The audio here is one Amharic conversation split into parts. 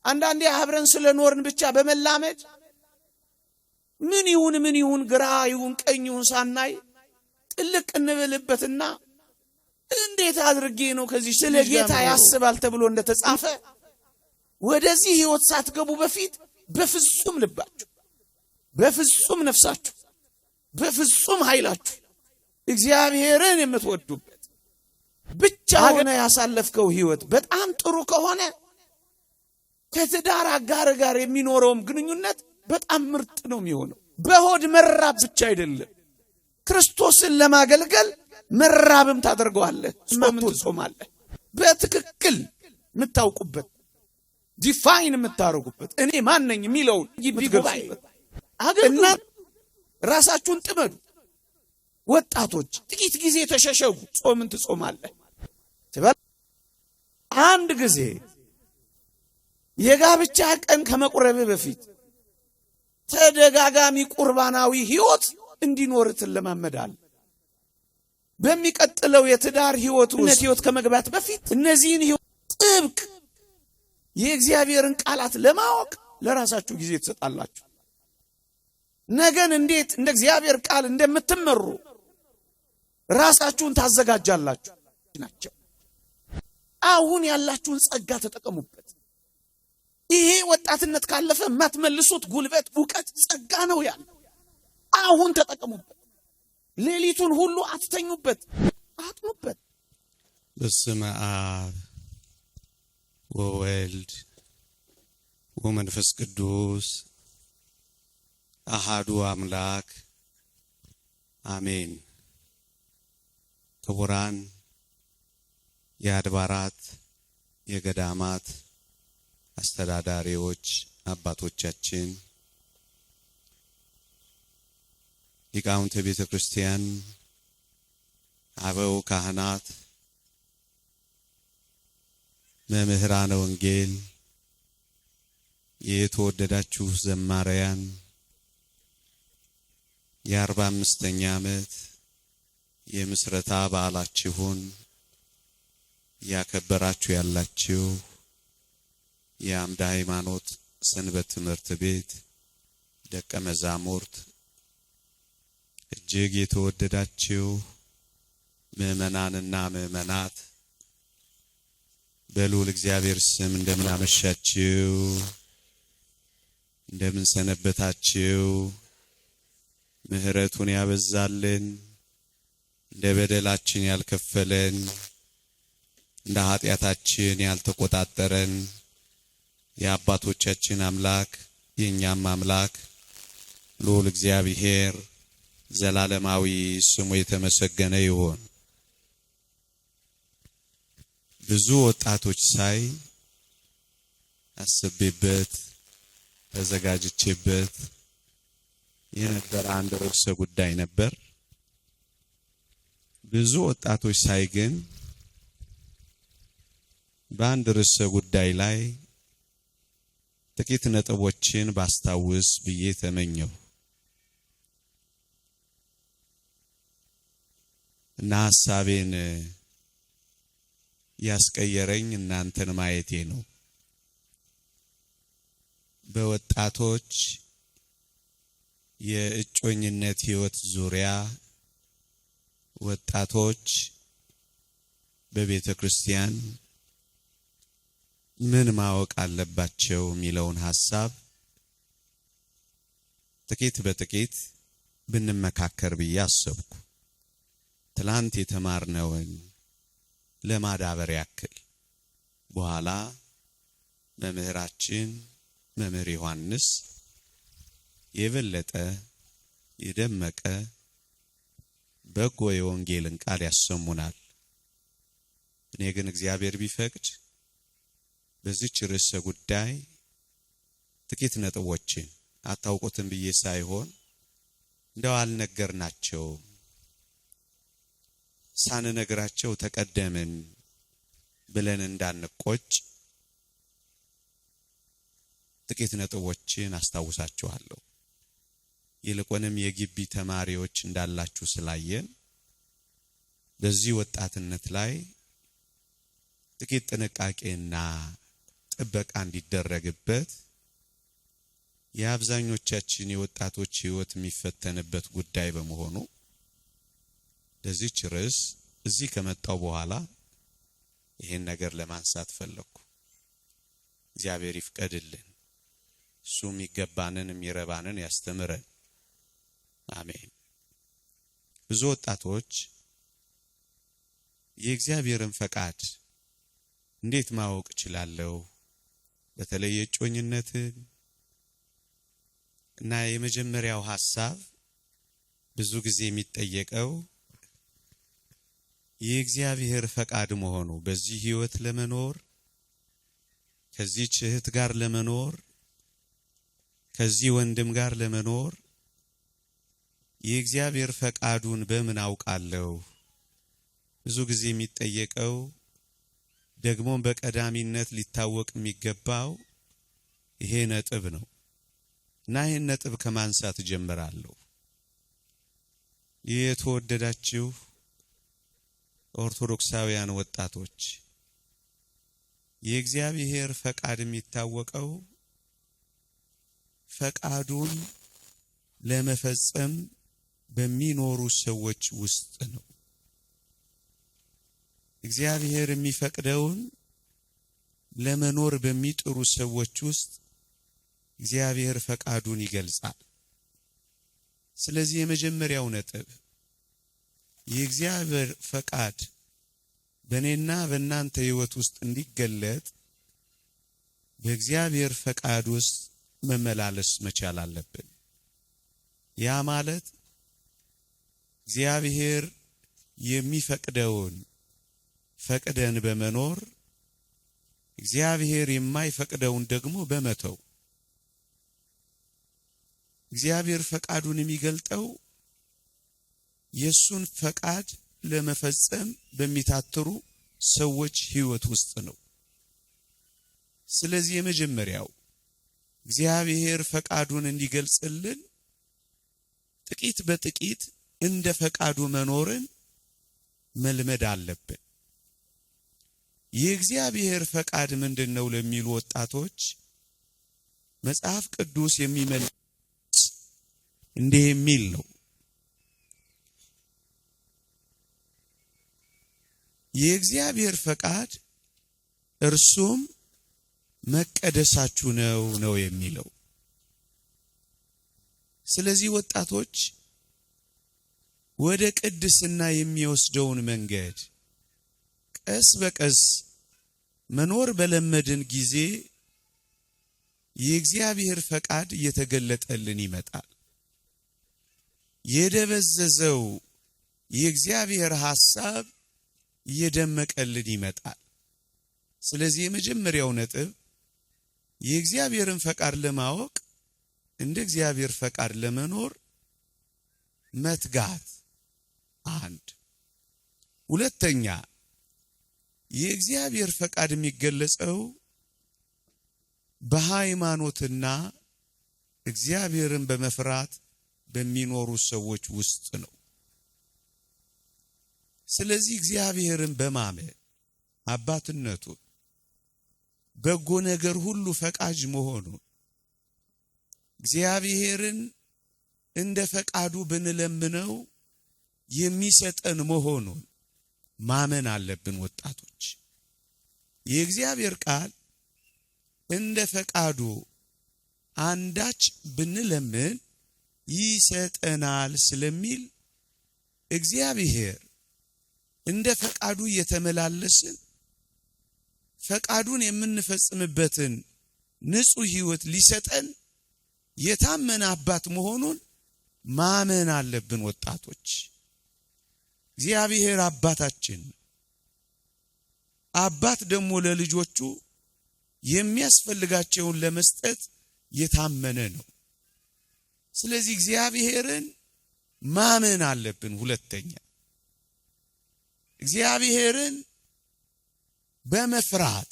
አንዳንዴ አብረን ስለኖርን ብቻ በመላመድ ምን ይሁን ግራ ይሁን ቀኝ ይሁን ሳናይ ጥልቅ እንበልበትና እንዴት አድርጌ ነው ከዚህ ስለ ጌታ ያስባል ተብሎ እንደተጻፈ ወደዚህ ህይወት ሳትገቡ በፊት በፍጹም ልባችሁ በፍጹም ነፍሳችሁ በፍጹም ኃይላችሁ እግዚአብሔርን የምትወዱበት ብቻ ሆነ ያሳለፍከው ህይወት በጣም ጥሩ ከሆነ ከትዳር አጋር ጋር የሚኖረው ግንኙነት በጣም ምርጥ ነው የሚሆነው። በሆድ መራብ ብቻ አይደለም፣ ክርስቶስን ለማገልገል መራብም ታደርገዋለህ፣ ጾማለህ። በትክክል የምታውቁበት ዲፋይን የምታረጉበት እኔ ማን ነኝ የሚለውን ይብገባይበት አገና ራሳችሁን ጥመዱ። ወጣቶች ጥቂት ጊዜ ተሸሸጉ፣ ጾምን ትጾማለህ ትበል። አንድ ጊዜ የጋብቻ ቀን ከመቁረብ በፊት ተደጋጋሚ ቁርባናዊ ህይወት እንዲኖር ትለማመዳል። በሚቀጥለው የትዳር ህይወት ከመግባት በፊት እነዚህን ህይወት ጥብቅ የእግዚአብሔርን ቃላት ለማወቅ ለራሳችሁ ጊዜ ትሰጣላችሁ። ነገን እንዴት እንደ እግዚአብሔር ቃል እንደምትመሩ ራሳችሁን ታዘጋጃላችሁ ናቸው። አሁን ያላችሁን ጸጋ ተጠቀሙበት። ይሄ ወጣትነት ካለፈ ማትመልሱት ጉልበት፣ ዕውቀት፣ ጸጋ ነው ያለው። አሁን ተጠቀሙበት። ሌሊቱን ሁሉ አትተኙበት፣ አጥኑበት። በስመ አብ ወወልድ ወመንፈስ ቅዱስ አሃዱ አምላክ አሜን። ክቡራን የአድባራት የገዳማት አስተዳዳሪዎች አባቶቻችን፣ ሊቃውንተ ቤተ ክርስቲያን፣ አበው ካህናት፣ መምህራነ ወንጌል፣ የተወደዳችሁ ዘማሪያን፣ የ45ኛ ዓመት የምስረታ በዓላችሁን ያከበራችሁ ያላችሁ የአምደ ሃይማኖት ሰንበት ትምህርት ቤት ደቀ መዛሙርት፣ እጅግ የተወደዳችሁ ምእመናንና ምእመናት በልዑል እግዚአብሔር ስም እንደምን አመሻችሁ፣ እንደምን ሰነበታችሁ። ምህረቱን ያበዛልን፣ እንደ በደላችን ያልከፈለን፣ እንደ ኃጢአታችን ያልተቆጣጠረን የአባቶቻችን አምላክ የኛም አምላክ ልዑል እግዚአብሔር ዘላለማዊ ስሙ የተመሰገነ ይሁን። ብዙ ወጣቶች ሳይ አስቤበት ተዘጋጅቼበት የነበረ አንድ ርዕሰ ጉዳይ ነበር። ብዙ ወጣቶች ሳይ ግን በአንድ ርዕሰ ጉዳይ ላይ ጥቂት ነጥቦችን ባስታውስ ብዬ ተመኘሁ እና ሐሳቤን ያስቀየረኝ እናንተን ማየቴ ነው። በወጣቶች የእጮኝነት ህይወት ዙሪያ ወጣቶች በቤተ ክርስቲያን ምን ማወቅ አለባቸው የሚለውን ሐሳብ ጥቂት በጥቂት ብንመካከር ብዬ አሰብኩ። ትላንት የተማርነውን ለማዳበር ያክል በኋላ መምህራችን መምህር ዮሐንስ የበለጠ የደመቀ በጎ የወንጌልን ቃል ያሰሙናል። እኔ ግን እግዚአብሔር ቢፈቅድ በዚህች ርዕሰ ጉዳይ ጥቂት ነጥቦችን አታውቁትም ብዬ ሳይሆን እንደው አልነገርናቸው ሳንነግራቸው ተቀደምን ብለን እንዳንቆጭ ጥቂት ነጥቦችን አስታውሳችኋለሁ። ይልቁንም የግቢ ተማሪዎች እንዳላችሁ ስላየን በዚህ ወጣትነት ላይ ጥቂት ጥንቃቄና ጥበቃ እንዲደረግበት የአብዛኞቻችን የወጣቶች ህይወት የሚፈተንበት ጉዳይ በመሆኑ ለዚህች ርዕስ እዚህ ከመጣው በኋላ ይሄን ነገር ለማንሳት ፈለኩ። እግዚአብሔር ይፍቀድልን። እሱ የሚገባንን የሚረባንን ያስተምረን። አሜን። ብዙ ወጣቶች የእግዚአብሔርን ፈቃድ እንዴት ማወቅ እችላለሁ? በተለይ የጮኝነትን እና የመጀመሪያው ሐሳብ ብዙ ጊዜ የሚጠየቀው የእግዚአብሔር ፈቃድ መሆኑ በዚህ ህይወት ለመኖር ከዚህ እህት ጋር ለመኖር ከዚህ ወንድም ጋር ለመኖር የእግዚአብሔር ፈቃዱን በምን አውቃለሁ? ብዙ ጊዜ የሚጠየቀው ደግሞ በቀዳሚነት ሊታወቅ የሚገባው ይሄ ነጥብ ነው እና ይሄን ነጥብ ከማንሳት ጀምራለሁ። የተወደዳችሁ ኦርቶዶክሳውያን ወጣቶች የእግዚአብሔር ፈቃድ የሚታወቀው ፈቃዱን ለመፈጸም በሚኖሩ ሰዎች ውስጥ ነው። እግዚአብሔር የሚፈቅደውን ለመኖር በሚጥሩ ሰዎች ውስጥ እግዚአብሔር ፈቃዱን ይገልጻል። ስለዚህ የመጀመሪያው ነጥብ የእግዚአብሔር ፈቃድ በእኔና በእናንተ ህይወት ውስጥ እንዲገለጥ በእግዚአብሔር ፈቃድ ውስጥ መመላለስ መቻል አለብን። ያ ማለት እግዚአብሔር የሚፈቅደውን ፈቅደን በመኖር እግዚአብሔር የማይፈቅደውን ደግሞ በመተው። እግዚአብሔር ፈቃዱን የሚገልጠው የሱን ፈቃድ ለመፈጸም በሚታተሩ ሰዎች ህይወት ውስጥ ነው። ስለዚህ የመጀመሪያው እግዚአብሔር ፈቃዱን እንዲገልጽልን ጥቂት በጥቂት እንደ ፈቃዱ መኖርን መልመድ አለብን። የእግዚአብሔር ፈቃድ ምንድነው ለሚሉ ወጣቶች መጽሐፍ ቅዱስ የሚመልስ እንዲህ የሚል ነው። የእግዚአብሔር ፈቃድ እርሱም መቀደሳችሁ ነው የሚለው። ስለዚህ ወጣቶች ወደ ቅድስና የሚወስደውን መንገድ ቀስ በቀስ መኖር በለመድን ጊዜ የእግዚአብሔር ፈቃድ እየተገለጠልን ይመጣል። የደበዘዘው የእግዚአብሔር ሐሳብ እየደመቀልን ይመጣል። ስለዚህ የመጀመሪያው ነጥብ የእግዚአብሔርን ፈቃድ ለማወቅ እንደ እግዚአብሔር ፈቃድ ለመኖር መትጋት አንድ። ሁለተኛ የእግዚአብሔር ፈቃድ የሚገለጸው በሃይማኖትና እግዚአብሔርን በመፍራት በሚኖሩ ሰዎች ውስጥ ነው። ስለዚህ እግዚአብሔርን በማመን አባትነቱን በጎ ነገር ሁሉ ፈቃጅ መሆኑን እግዚአብሔርን እንደ ፈቃዱ ብንለምነው የሚሰጠን መሆኑን ማመን አለብን። ወጣቶች የእግዚአብሔር ቃል እንደ ፈቃዱ አንዳች ብንለምን ይሰጠናል ስለሚል እግዚአብሔር እንደ ፈቃዱ እየተመላለስን ፈቃዱን የምንፈጽምበትን ንጹህ ህይወት ሊሰጠን የታመነ አባት መሆኑን ማመን አለብን። ወጣቶች እግዚአብሔር አባታችን አባት ደግሞ ለልጆቹ የሚያስፈልጋቸውን ለመስጠት የታመነ ነው። ስለዚህ እግዚአብሔርን ማመን አለብን። ሁለተኛ እግዚአብሔርን በመፍራት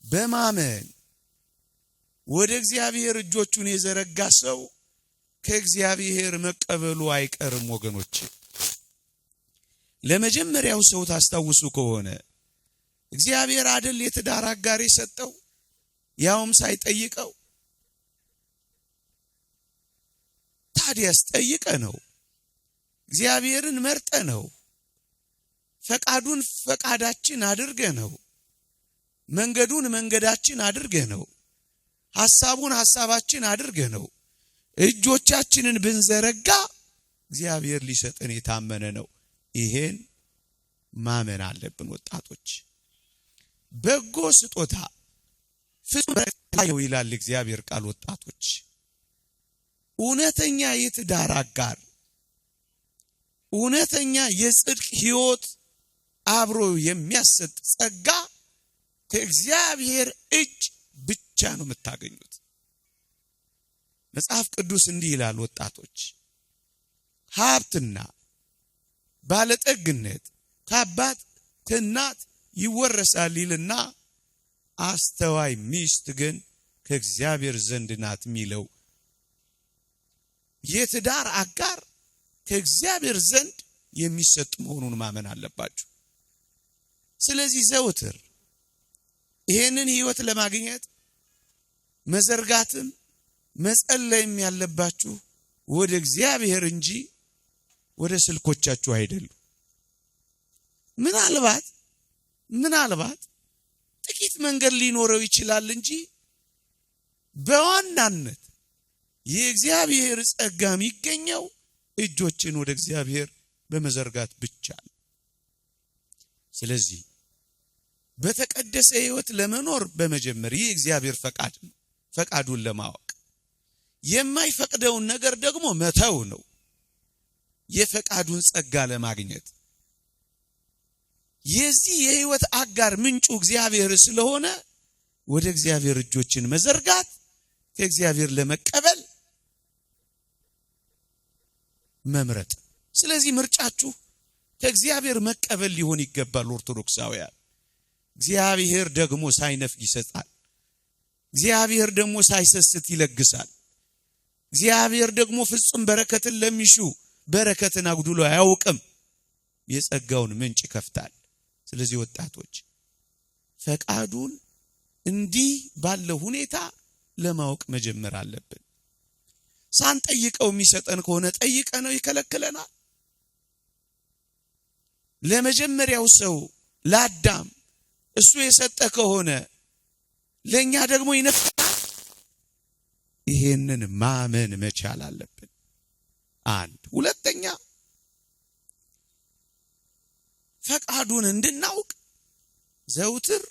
በማመን ወደ እግዚአብሔር እጆቹን የዘረጋ ሰው ከእግዚአብሔር መቀበሉ አይቀርም። ወገኖች ለመጀመሪያው ሰው ታስታውሱ ከሆነ እግዚአብሔር አይደል የትዳር አጋር የሰጠው? ያውም ሳይጠይቀው። ታዲያስ ጠይቀ ነው፣ እግዚአብሔርን መርጠ ነው፣ ፈቃዱን ፈቃዳችን አድርገ ነው፣ መንገዱን መንገዳችን አድርገ ነው፣ ሐሳቡን ሐሳባችን አድርገ ነው እጆቻችንን ብንዘረጋ እግዚአብሔር ሊሰጠን የታመነ ነው። ይሄን ማመን አለብን ወጣቶች። በጎ ስጦታ ፍጹም ይላል እግዚአብሔር ቃል። ወጣቶች እውነተኛ የትዳር አጋር፣ እውነተኛ የጽድቅ ሕይወት አብሮ የሚያሰጥ ጸጋ ከእግዚአብሔር እጅ ብቻ ነው የምታገኙት። መጽሐፍ ቅዱስ እንዲህ ይላል ወጣቶች፣ ሀብትና ባለጠግነት ከአባት ከእናት ይወረሳል ይልና አስተዋይ ሚስት ግን ከእግዚአብሔር ዘንድ ናት የሚለው የትዳር አጋር ከእግዚአብሔር ዘንድ የሚሰጥ መሆኑን ማመን አለባችሁ። ስለዚህ ዘውትር ይሄንን ሕይወት ለማግኘት መዘርጋትም መጸለይም ያለባችሁ ወደ እግዚአብሔር እንጂ ወደ ስልኮቻችሁ አይደሉም። ምናልባት ጥቂት መንገድ ሊኖረው ይችላል እንጂ በዋናነት የእግዚአብሔር ጸጋ የሚገኘው እጆችን ወደ እግዚአብሔር በመዘርጋት ብቻ ነው። ስለዚህ በተቀደሰ ሕይወት ለመኖር በመጀመር ይህ እግዚአብሔር ፈቃድ ነው። ፈቃዱን ለማወቅ የማይፈቅደውን ነገር ደግሞ መተው ነው። የፈቃዱን ጸጋ ለማግኘት የዚህ የሕይወት አጋር ምንጩ እግዚአብሔር ስለሆነ ወደ እግዚአብሔር እጆችን መዘርጋት ከእግዚአብሔር ለመቀበል መምረጥ። ስለዚህ ምርጫችሁ ከእግዚአብሔር መቀበል ሊሆን ይገባል። ኦርቶዶክሳውያን እግዚአብሔር ደግሞ ሳይነፍግ ይሰጣል። እግዚአብሔር ደግሞ ሳይሰስት ይለግሳል። እግዚአብሔር ደግሞ ፍጹም በረከትን ለሚሹ በረከትን አጉድሎ አያውቅም። የጸጋውን ምንጭ ይከፍታል። ስለዚህ ወጣቶች ፈቃዱን እንዲህ ባለው ሁኔታ ለማወቅ መጀመር አለብን። ሳንጠይቀው የሚሰጠን ከሆነ ጠይቀ ነው ይከለክለናል። ለመጀመሪያው ሰው ለአዳም እሱ የሰጠ ከሆነ ለኛ ደግሞ ይነፍቃል። ይሄንን ማመን መቻል አለብን። አንድ ሁለተኛ ፈቃዱን እንድናውቅ ዘውትር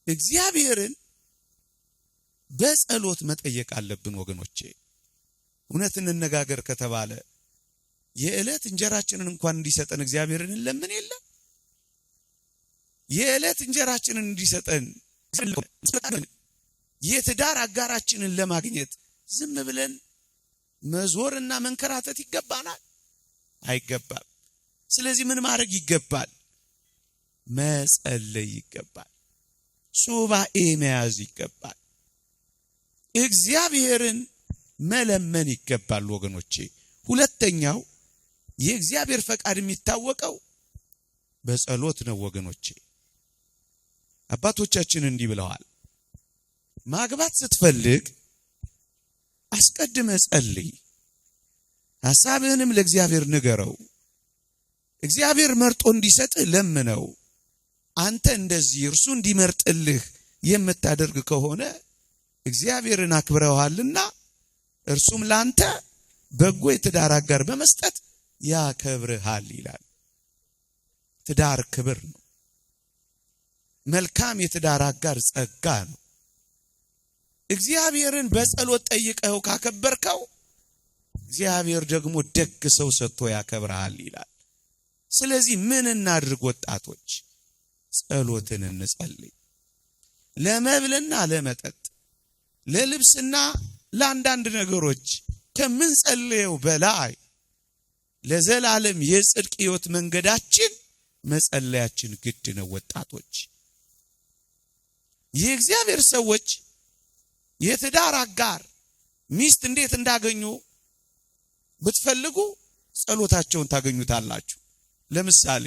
እግዚአብሔርን በጸሎት መጠየቅ አለብን። ወገኖቼ እውነት እንነጋገር ከተባለ የዕለት እንጀራችንን እንኳን እንዲሰጠን እግዚአብሔርን እንለምን የለ? የዕለት እንጀራችንን እንዲሰጠን የትዳር አጋራችንን ለማግኘት ዝም ብለን መዞርና መንከራተት ይገባናል? አይገባም። ስለዚህ ምን ማድረግ ይገባል? መጸለይ ይገባል። ሱባኤ መያዝ ይገባል። እግዚአብሔርን መለመን ይገባል። ወገኖቼ ሁለተኛው የእግዚአብሔር ፈቃድ የሚታወቀው በጸሎት ነው። ወገኖቼ አባቶቻችን እንዲህ ብለዋል፣ ማግባት ስትፈልግ አስቀድመህ ጸልይ፣ ሐሳብህንም ለእግዚአብሔር ንገረው፣ እግዚአብሔር መርጦ እንዲሰጥህ ለምነው። አንተ እንደዚህ እርሱ እንዲመርጥልህ የምታደርግ ከሆነ እግዚአብሔርን አክብረዋልና እርሱም ላንተ በጎ የትዳር አጋር በመስጠት ያከብርሃል ይላል። ትዳር ክብር ነው። መልካም የትዳር አጋር ጸጋ ነው። እግዚአብሔርን በጸሎት ጠይቀው ካከበርከው እግዚአብሔር ደግሞ ደግ ሰው ሰጥቶ ያከብርሃል ይላል። ስለዚህ ምን እናድርግ ወጣቶች? ጸሎትን እንጸልይ። ለመብልና ለመጠጥ ለልብስና ለአንዳንድ ነገሮች ከምንጸልየው በላይ ለዘላለም የጽድቅ ሕይወት መንገዳችን መጸለያችን ግድ ነው። ወጣቶች የእግዚአብሔር ሰዎች የትዳር አጋር ሚስት እንዴት እንዳገኙ ብትፈልጉ ጸሎታቸውን ታገኙታላችሁ። ለምሳሌ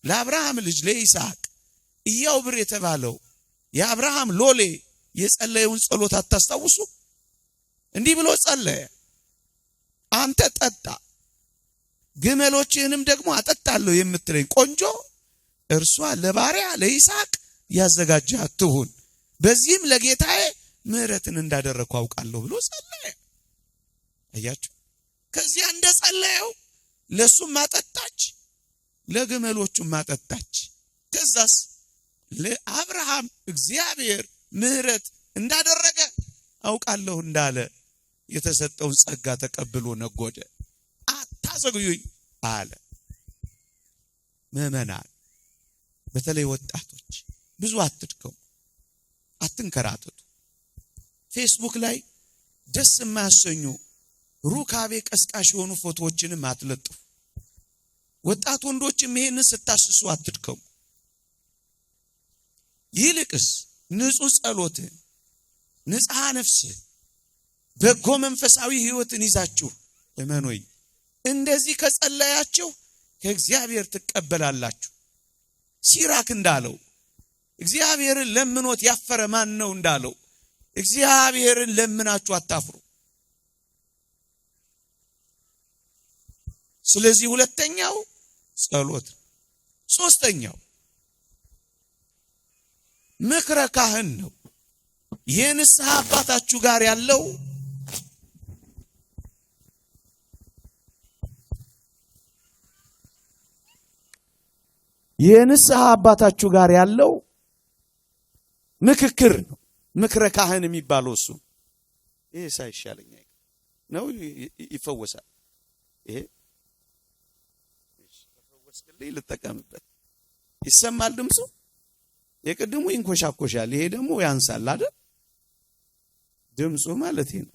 ለአብርሃም ልጅ ለይስሐቅ ኢያዕብር የተባለው የአብርሃም ሎሌ የጸለየውን ጸሎት አታስታውሱ? እንዲህ ብሎ ጸለየ፣ አንተ ጠጣ፣ ግመሎችህንም ደግሞ አጠጣለሁ የምትለኝ ቆንጆ እርሷ ለባሪያ ለይስሐቅ ያዘጋጃት ትሁን፣ በዚህም ለጌታዬ ምሕረትን እንዳደረኩ አውቃለሁ ብሎ ጸለየ። አያችሁ፣ ከዚያ እንደጸለየው ለሱም ማጠጣች፣ ለግመሎቹም ማጠጣች። ከዛስ ለአብርሃም እግዚአብሔር ምሕረት እንዳደረገ አውቃለሁ እንዳለ የተሰጠውን ጸጋ ተቀብሎ ነጎደ። አታዘግዩኝ አለ። ምዕመናን፣ በተለይ ወጣቶች ብዙ አትድከሙ፣ አትንከራተቱ። ፌስቡክ ላይ ደስ የማያሰኙ ሩካቤ ቀስቃሽ የሆኑ ፎቶዎችንም አትለጥፉ። ወጣት ወንዶችም ይሄንን ስታስሱ አትድከሙ። ይልቅስ ንጹህ ጸሎትን፣ ንጽሐ ነፍስን፣ በጎ መንፈሳዊ ሕይወትን ይዛችሁ እመኑኝ፣ እንደዚህ ከጸለያችሁ ከእግዚአብሔር ትቀበላላችሁ። ሲራክ እንዳለው እግዚአብሔርን ለምኖት ያፈረ ማን ነው እንዳለው እግዚአብሔርን ለምናችሁ አታፍሩ። ስለዚህ ሁለተኛው ጸሎት፣ ሶስተኛው ምክረ ካህን ነው። የንስሐ አባታችሁ ጋር ያለው ምክክር ነው። ምክረ ካህን የሚባለው እሱ ይሄ ሳይሻለኝ ነው ይፈወሳል። ይሄ ተፈወስክልኝ ልጠቀምበት። ይሰማል ድምፁ። የቅድሙ ይንኮሻኮሻል፣ ይሄ ደግሞ ያንሳል አይደል? ድምፁ ማለት ነው።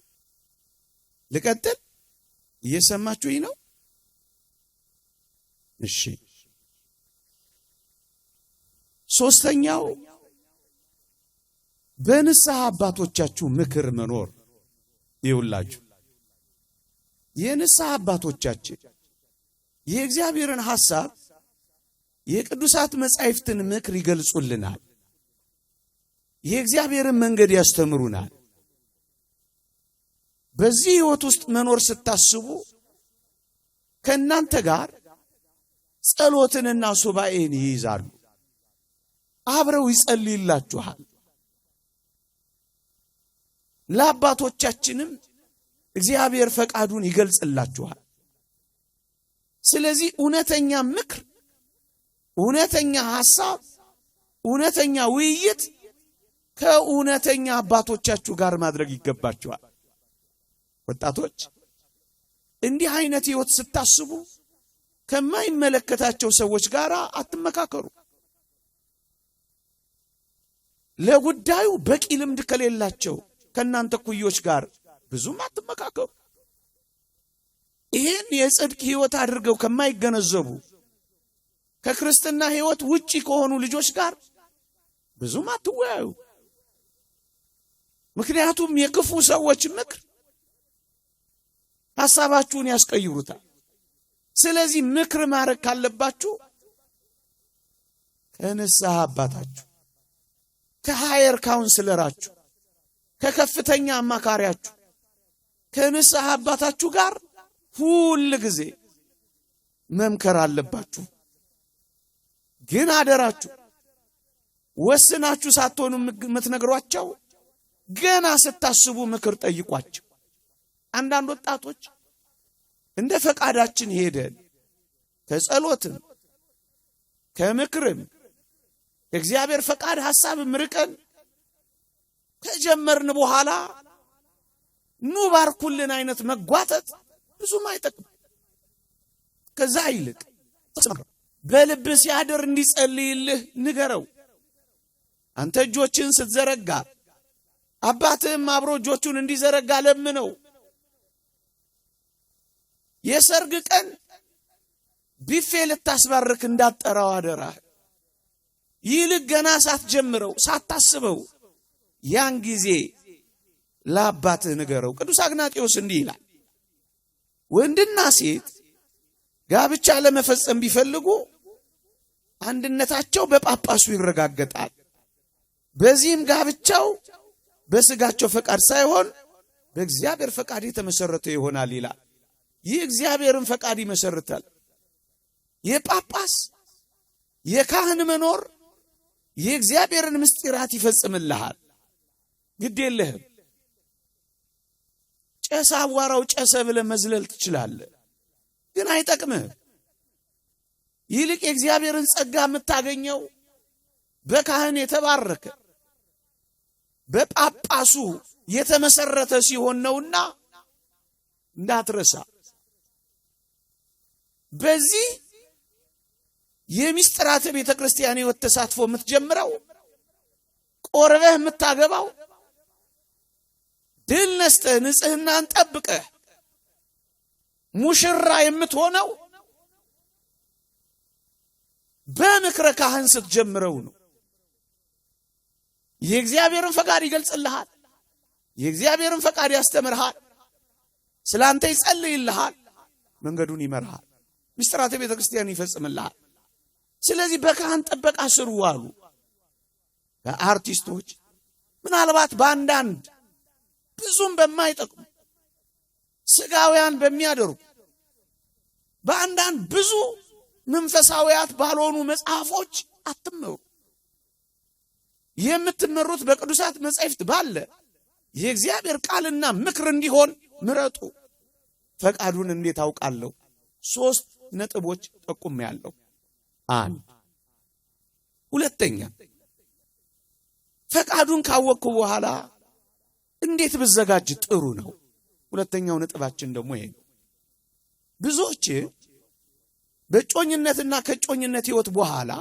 ልቀጥል? እየሰማችሁኝ ነው? እሺ። ሶስተኛው በንስሐ አባቶቻችሁ ምክር መኖር። ይውላችሁ የንስሐ አባቶቻችን የእግዚአብሔርን ሐሳብ የቅዱሳት መጻሕፍትን ምክር ይገልጹልናል። የእግዚአብሔርን መንገድ ያስተምሩናል። በዚህ ሕይወት ውስጥ መኖር ስታስቡ ከእናንተ ጋር ጸሎትንና ሱባኤን ይይዛሉ። አብረው ይጸልይላችኋል። ለአባቶቻችንም እግዚአብሔር ፈቃዱን ይገልጽላችኋል። ስለዚህ እውነተኛ ምክር፣ እውነተኛ ሐሳብ፣ እውነተኛ ውይይት ከእውነተኛ አባቶቻችሁ ጋር ማድረግ ይገባችኋል። ወጣቶች እንዲህ አይነት ሕይወት ስታስቡ ከማይመለከታቸው ሰዎች ጋር አትመካከሩ። ለጉዳዩ በቂ ልምድ ከሌላቸው ከናንተ ኩዮች ጋር ብዙም አትመካከሩ። ይሄን የጽድቅ ሕይወት አድርገው ከማይገነዘቡ ከክርስትና ሕይወት ውጪ ከሆኑ ልጆች ጋር ብዙም አትወያዩ። ምክንያቱም የክፉ ሰዎች ምክር ሐሳባችሁን ያስቀይሩታል። ስለዚህ ምክር ማድረግ ካለባችሁ ከንስሐ አባታችሁ፣ ከሃየር ካውንስለራችሁ፣ ከከፍተኛ አማካሪያችሁ፣ ከንስሐ አባታችሁ ጋር ሁል ጊዜ መምከር አለባችሁ። ግን አደራችሁ ወስናችሁ ሳትሆኑ የምትነግሯቸው ገና ስታስቡ ምክር ጠይቋቸው። አንዳንድ ወጣቶች እንደ ፈቃዳችን ሄደን ከጸሎትም ከምክርም ከእግዚአብሔር ፈቃድ ሐሳብም ርቀን ከጀመርን በኋላ ኑ ባርኩልን አይነት መጓተት ብዙም አይጠቅም። ከዛ ይልቅ በልብ ሲያድር እንዲጸልይልህ ንገረው። አንተ እጆችን ስትዘረጋ አባትህም አብሮ እጆቹን እንዲዘረጋ ለምነው። የሰርግ ቀን ቢፌ ልታስባርክ እንዳጠራው አደራ። ይልቅ ገና ሳትጀምረው ሳታስበው ያን ጊዜ ለአባትህ ንገረው። ቅዱስ አግናጤዎስ እንዲህ ይላል፣ ወንድና ሴት ጋብቻ ለመፈጸም ቢፈልጉ አንድነታቸው በጳጳሱ ይረጋገጣል። በዚህም ጋብቻው በስጋቸው ፈቃድ ሳይሆን በእግዚአብሔር ፈቃድ የተመሰረተ ይሆናል ይላል። ይህ እግዚአብሔርን ፈቃድ ይመሰርታል። የጳጳስ የካህን መኖር የእግዚአብሔርን ምስጢራት ይፈጽምልሃል። ግድ የለህም። ጨሰ አዋራው ጨሰ ብለህ መዝለል ትችላለህ፣ ግን አይጠቅምህም። ይልቅ የእግዚአብሔርን ጸጋ የምታገኘው በካህን የተባረከ በጳጳሱ የተመሰረተ ሲሆን ነውና እንዳትረሳ። በዚህ የምስጢራተ ቤተክርስቲያን ሕይወት ተሳትፎ የምትጀምረው ቆርበህ የምታገባው ድል ነስተህ ንጽህናን ጠብቀህ ሙሽራ የምትሆነው በምክረ ካህን ስትጀምረው ነው። የእግዚአብሔርን ፈቃድ ይገልጽልሃል። የእግዚአብሔርን ፈቃድ ያስተምርሃል። ስላንተ ይጸልይልሃል። መንገዱን ይመርሃል። ምስጢራተ ቤተክርስቲያን ይፈጽምልሃል። ስለዚህ በካህን ጥበቃ ስር ዋሉ። አርቲስቶች ምናልባት በአንዳንድ ብዙም በማይጠቅሙ ስጋውያን በሚያደርጉ በአንዳንድ ብዙ መንፈሳዊያት ባልሆኑ መጽሐፎች አትመሩ። የምትመሩት በቅዱሳት መጻሕፍት ባለ የእግዚአብሔር ቃልና ምክር እንዲሆን ምረጡ። ፈቃዱን እንዴት አውቃለሁ? 3 ነጥቦች ጠቁሜያለሁ። 1 ሁለተኛ ፈቃዱን ካወቅኩ በኋላ እንዴት ብዘጋጅ ጥሩ ነው? ሁለተኛው ነጥባችን ደግሞ ይሄ ነው። ብዙዎች በጮኝነትና ከጮኝነት ሕይወት በኋላ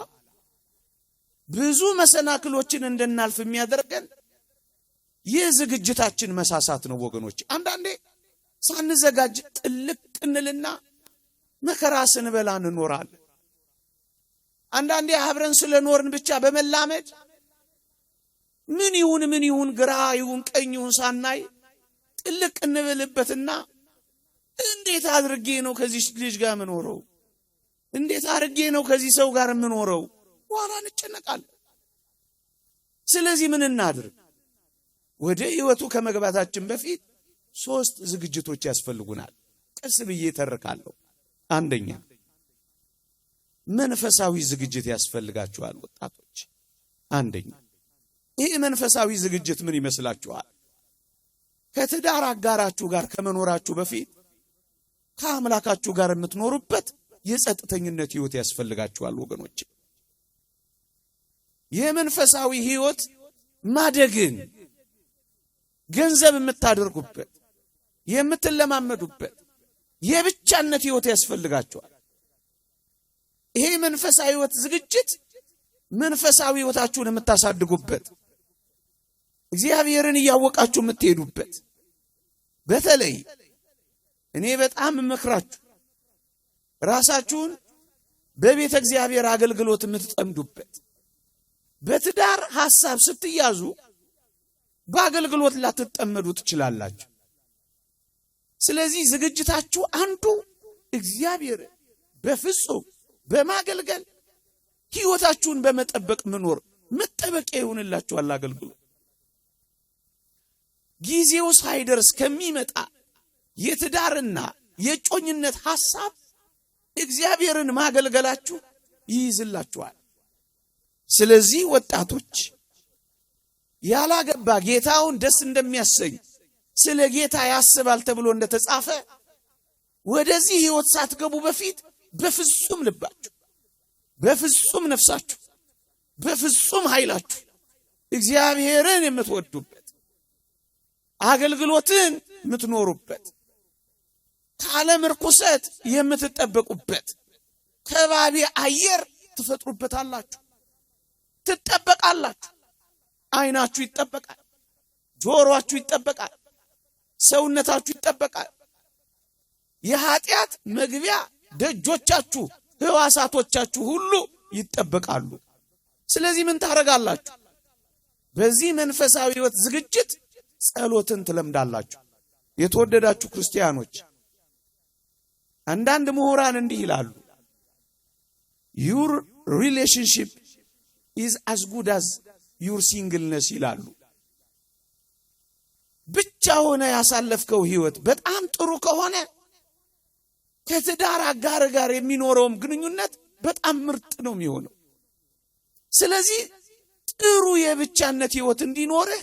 ብዙ መሰናክሎችን እንድናልፍ የሚያደርገን የዝግጅታችን መሳሳት ነው ወገኖች። አንዳንዴ ሳንዘጋጅ ጥልቅ እንልና መከራ ስንበላ እንኖራለን። አንዳንዴ አብረን ስለኖርን ብቻ በመላመድ ምን ይሁን ግራ ይሁን ቀኝ ይሁን ሳናይ ጥልቅ እንበልበትና እንዴት አድርጌ ነው ከዚህ ልጅ ጋር የምኖረው? እንዴት አድርጌ ነው ከዚህ ሰው ጋር የምኖረው? በኋላ እንጨነቃለን። ስለዚህ ምን እናድርግ? ወደ ሕይወቱ ከመግባታችን በፊት 3 ዝግጅቶች ያስፈልጉናል። ቀስ ብዬ ተርካለሁ። አንደኛ መንፈሳዊ ዝግጅት ያስፈልጋችኋል ወጣቶች። አንደኛ ይህ መንፈሳዊ ዝግጅት ምን ይመስላችኋል? ከትዳር አጋራችሁ ጋር ከመኖራችሁ በፊት ከአምላካችሁ ጋር የምትኖሩበት የጸጥተኝነት ሕይወት ያስፈልጋችኋል ወገኖች። የመንፈሳዊ ሕይወት ማደግን ገንዘብ የምታደርጉበት የምትለማመዱበት የብቻነት ሕይወት ያስፈልጋችኋል። ይሄ መንፈሳዊ ሕይወት ዝግጅት መንፈሳዊ ሕይወታችሁን የምታሳድጉበት እግዚአብሔርን እያወቃችሁ የምትሄዱበት። በተለይ እኔ በጣም እመክራችሁ ራሳችሁን በቤተ እግዚአብሔር አገልግሎት የምትጠምዱበት። በትዳር ሐሳብ ስትያዙ በአገልግሎት ላትጠመዱ ትችላላችሁ። ስለዚህ ዝግጅታችሁ አንዱ እግዚአብሔር በፍጹም በማገልገል ሕይወታችሁን በመጠበቅ መኖር መጠበቂያ ይሆንላችኋል አገልግሎት። ጊዜው ሳይደርስ ከሚመጣ የትዳርና የጮኝነት ሐሳብ እግዚአብሔርን ማገልገላችሁ ይይዝላችኋል። ስለዚህ ወጣቶች ያላገባ ጌታውን ደስ እንደሚያሰኝ ስለ ጌታ ያስባል ተብሎ እንደተጻፈ ወደዚህ ሕይወት ሳትገቡ በፊት በፍጹም ልባችሁ፣ በፍጹም ነፍሳችሁ፣ በፍጹም ኃይላችሁ እግዚአብሔርን የምትወዱበት አገልግሎትን የምትኖሩበት ከዓለም ርኩሰት የምትጠበቁበት ከባቢ አየር ትፈጥሩበታላችሁ፣ ትጠበቃላችሁ። ዓይናችሁ ይጠበቃል፣ ጆሮአችሁ ይጠበቃል፣ ሰውነታችሁ ይጠበቃል። የኃጢአት መግቢያ ደጆቻችሁ ሕዋሳቶቻችሁ ሁሉ ይጠበቃሉ። ስለዚህ ምን ታረጋላችሁ? በዚህ መንፈሳዊ ሕይወት ዝግጅት ጸሎትን ትለምዳላችሁ። የተወደዳችሁ ክርስቲያኖች፣ አንዳንድ ምሁራን እንዲህ ይላሉ፣ your relationship is as good as ዩር ሲንግልነስ ይላሉ። ብቻ ሆነ ያሳለፍከው ህይወት በጣም ጥሩ ከሆነ ከትዳር አጋር ጋር የሚኖረውም ግንኙነት በጣም ምርጥ ነው የሚሆነው። ስለዚህ ጥሩ የብቻነት ህይወት እንዲኖርህ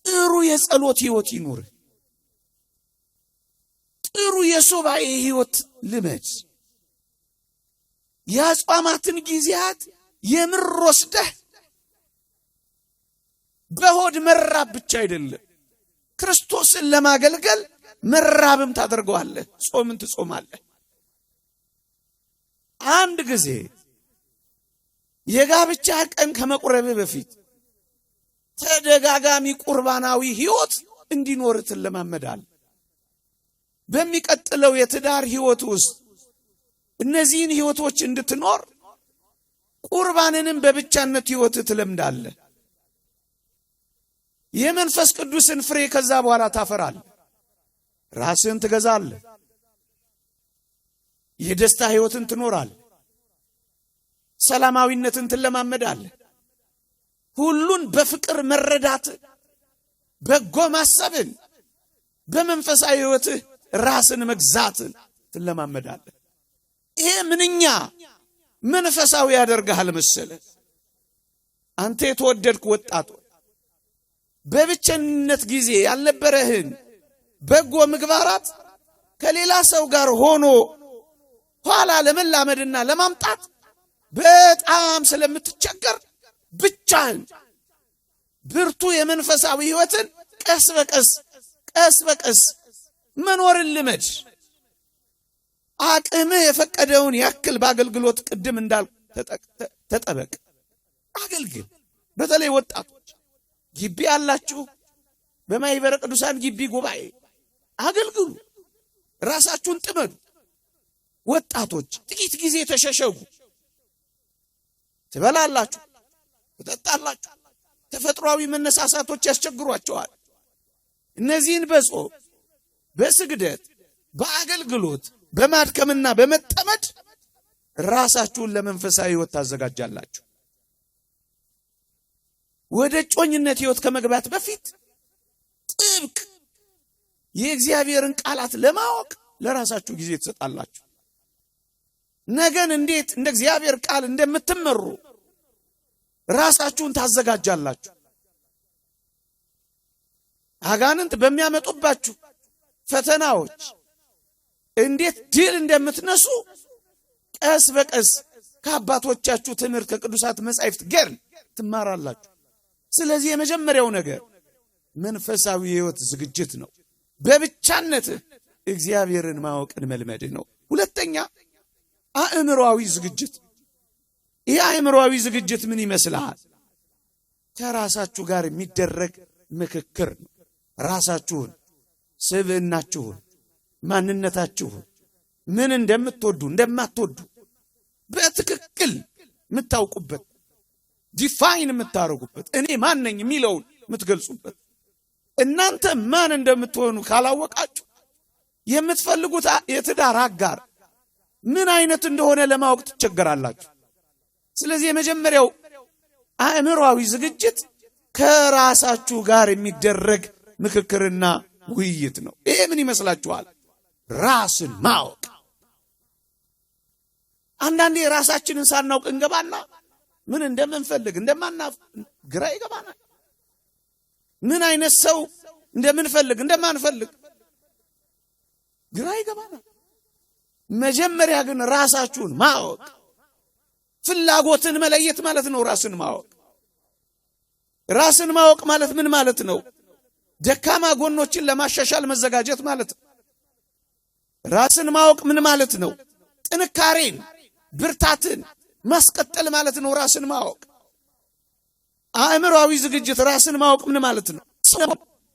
ጥሩ የጸሎት ህይወት ይኖርህ፣ ጥሩ የሱባኤ ህይወት ልመድ። የአጽዋማትን ጊዜያት የምር ወስደህ በሆድ መራብ ብቻ አይደለም፣ ክርስቶስን ለማገልገል መራብም ታደርገዋለህ፣ ጾምን ትጾማለህ። አንድ ጊዜ የጋብቻ ቀን ከመቁረብህ በፊት ተደጋጋሚ ቁርባናዊ ህይወት እንዲኖርህ ትለማመዳለህ። በሚቀጥለው የትዳር ህይወት ውስጥ እነዚህን ህይወቶች እንድትኖር ቁርባንንም በብቻነት ህይወት ትለምዳለህ። የመንፈስ ቅዱስን ፍሬ ከዛ በኋላ ታፈራለህ። ራስን ትገዛለህ። የደስታ ህይወትን ትኖራለህ። ሰላማዊነትን ትለማመዳለህ። ሁሉን በፍቅር መረዳት፣ በጎ ማሰብን፣ በመንፈሳዊ ህይወትህ ራስን መግዛትን ትለማመዳለህ። ይሄ ምንኛ መንፈሳዊ ያደርግሃል መሰለህ። አንተ የተወደድክ ወጣት በብቸኝነት ጊዜ ያልነበረህን በጎ ምግባራት ከሌላ ሰው ጋር ሆኖ ኋላ ለመላመድና ለማምጣት በጣም ስለምትቸገር ብቻህን ብርቱ የመንፈሳዊ ህይወትን ቀስ በቀስ መኖርን ልመድ። አቅምህ የፈቀደውን ያክል በአገልግሎት ቅድም እንዳልኩ ተጠበቅ፣ አገልግል። በተለይ ወጣቶች ግቢ ያላችሁ በማኅበረ ቅዱሳን ግቢ ጉባኤ አገልግሉ፣ ራሳችሁን ጥመዱ። ወጣቶች ጥቂት ጊዜ ተሸሸጉ። ትበላላችሁ፣ ትጠጣላችሁ፣ ተፈጥሯዊ መነሳሳቶች ያስቸግሯቸዋል። እነዚህን በጾም በስግደት በአገልግሎት በማድከምና በመጠመድ ራሳችሁን ለመንፈሳዊ ህይወት ታዘጋጃላችሁ። ወደ ጮኝነት ህይወት ከመግባት በፊት ጥብቅ የእግዚአብሔርን ቃላት ለማወቅ ለራሳችሁ ጊዜ ትሰጣላችሁ። ነገን እንዴት እንደ እግዚአብሔር ቃል እንደምትመሩ ራሳችሁን ታዘጋጃላችሁ። አጋንንት በሚያመጡባችሁ ፈተናዎች እንዴት ድል እንደምትነሱ ቀስ በቀስ ከአባቶቻችሁ ትምህርት ከቅዱሳት መጻሕፍት ጋር ትማራላችሁ። ስለዚህ የመጀመሪያው ነገር መንፈሳዊ ህይወት ዝግጅት ነው። በብቻነት እግዚአብሔርን ማወቅን መልመድ ነው። ሁለተኛ አእምሮአዊ ዝግጅት። ይህ አእምሮአዊ ዝግጅት ምን ይመስላል? ከራሳችሁ ጋር የሚደረግ ምክክር ነው። ራሳችሁን፣ ስብዕናችሁን፣ ማንነታችሁን ምን እንደምትወዱ እንደማትወዱ በትክክል የምታውቁበት፣ ዲፋይን የምታረጉበት፣ እኔ ማን ነኝ የሚለውን የምትገልጹበት። እናንተ ማን እንደምትሆኑ ካላወቃችሁ የምትፈልጉት የትዳር አጋር ምን አይነት እንደሆነ ለማወቅ ትቸገራላችሁ። ስለዚህ የመጀመሪያው አእምሮአዊ ዝግጅት ከራሳችሁ ጋር የሚደረግ ምክክርና ውይይት ነው። ይሄ ምን ይመስላችኋል? ራስን ማወቅ። አንዳንዴ ራሳችንን ሳናውቅ እንገባና ምን እንደምንፈልግ ግራ ይገባናል። ምን አይነት ሰው እንደምንፈልግ እንደማንፈልግ ግራ ይገባናል። መጀመሪያ ግን ራሳችሁን ማወቅ፣ ፍላጎትን መለየት ማለት ነው። ራስን ማወቅ ማለት ምን ማለት ነው? ደካማ ጎኖችን ለማሻሻል መዘጋጀት ማለት ነው። ራስን ማወቅ ምን ማለት ነው? ጥንካሬን፣ ብርታትን ማስቀጠል ማለት ነው። ራስን ማወቅ። አእምሮአዊ ዝግጅት ራስን ማወቅ ምን ማለት ነው?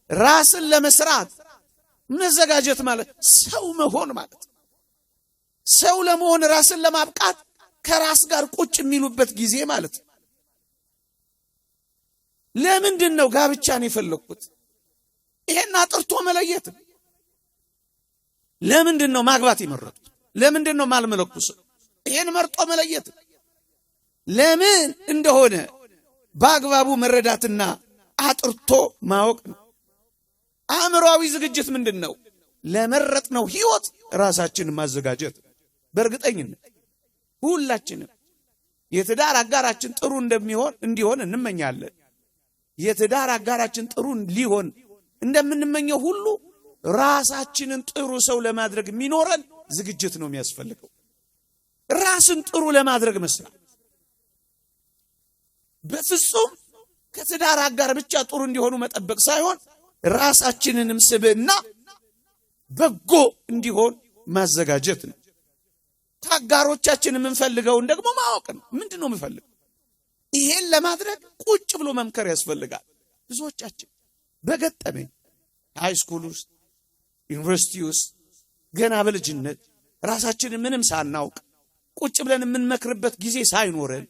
ራስን ለመስራት መዘጋጀት ማለት ሰው መሆን ማለት ነው። ሰው ለመሆን ራስን ለማብቃት ከራስ ጋር ቁጭ የሚሉበት ጊዜ ማለት ነው። ለምንድን ነው ጋብቻን የፈለኩት? ይሄን አጥርቶ መለየት። ለምንድን ነው ማግባት የመረጥኩት? ለምንድን ነው ማልመለኩስ? ይሄን መርጦ መለየት። ለምን እንደሆነ በአግባቡ መረዳትና አጥርቶ ማወቅ ነው። አእምሮአዊ ዝግጅት ምንድነው? ለመረጥነው ህይወት ራሳችንን ማዘጋጀት። በእርግጠኝነት ሁላችንም የትዳር አጋራችን ጥሩ እንዲሆን እንመኛለን። የትዳር አጋራችን ጥሩ ሊሆን እንደምንመኘው ሁሉ ራሳችንን ጥሩ ሰው ለማድረግ የሚኖረን ዝግጅት ነው የሚያስፈልገው። ራስን ጥሩ ለማድረግ መስራት በፍጹም ከትዳር አጋር ብቻ ጥሩ እንዲሆኑ መጠበቅ ሳይሆን ራሳችንንም ስብዕና በጎ እንዲሆን ማዘጋጀት ነው። ከአጋሮቻችን የምንፈልገውን ደግሞ ማወቅ ነው። ምንድነው የምንፈልገው? ይሄን ለማድረግ ቁጭ ብሎ መምከር ያስፈልጋል። ብዙዎቻችን በገጠመኝ ሃይስኩል ውስጥ ዩኒቨርሲቲ ውስጥ ገና በልጅነት ራሳችንን ምንም ሳናውቅ ቁጭ ብለን የምንመክርበት ጊዜ ሳይኖረን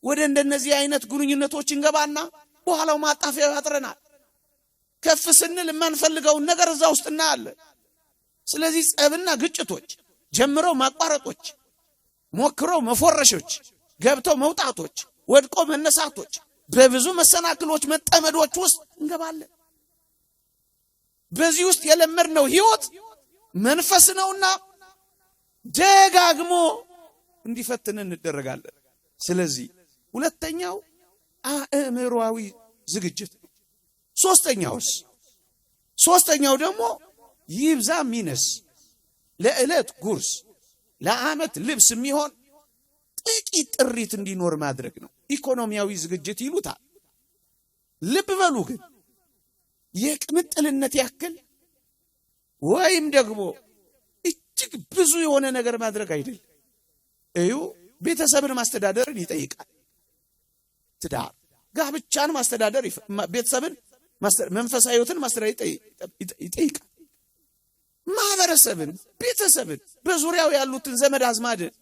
ወደ እንደነዚህ አይነት ግንኙነቶች እንገባና በኋላው ማጣፊያ ያጥረናል። ከፍ ስንል የማንፈልገውን ነገር እዛ ውስጥ እናያለን። ስለዚህ ጸብና ግጭቶች፣ ጀምረው ማቋረጦች፣ ሞክረው መፎረሾች፣ ገብተው መውጣቶች፣ ወድቆ መነሳቶች፣ በብዙ መሰናክሎች መጠመዶች ውስጥ እንገባለን። በዚህ ውስጥ የለመድነው ህይወት መንፈስ ነውና ደጋግሞ እንዲፈትነን እንደረጋለን። ስለዚህ ሁለተኛው አእምሮአዊ ዝግጅት ነው። ሶስተኛው ደግሞ ይብዛ ሚነስ ለዕለት ጉርስ ለዓመት ልብስ የሚሆን ጥቂት ጥሪት እንዲኖር ማድረግ ነው። ኢኮኖሚያዊ ዝግጅት ይሉታል። ልብ በሉ ግን የቅምጥልነት ያክል ወይም ደግሞ እጅግ ብዙ የሆነ ነገር ማድረግ አይደለም። እዩ፣ ቤተሰብን ማስተዳደርን ይጠይቃል። ትዳር ጋብቻን ማስተዳደር ቤተሰብን መንፈሳዊ ህይወትን ማስተዳደር ይጠይቃል። ማህበረሰብን፣ ቤተሰብን፣ በዙሪያው ያሉትን ዘመድ አዝማድን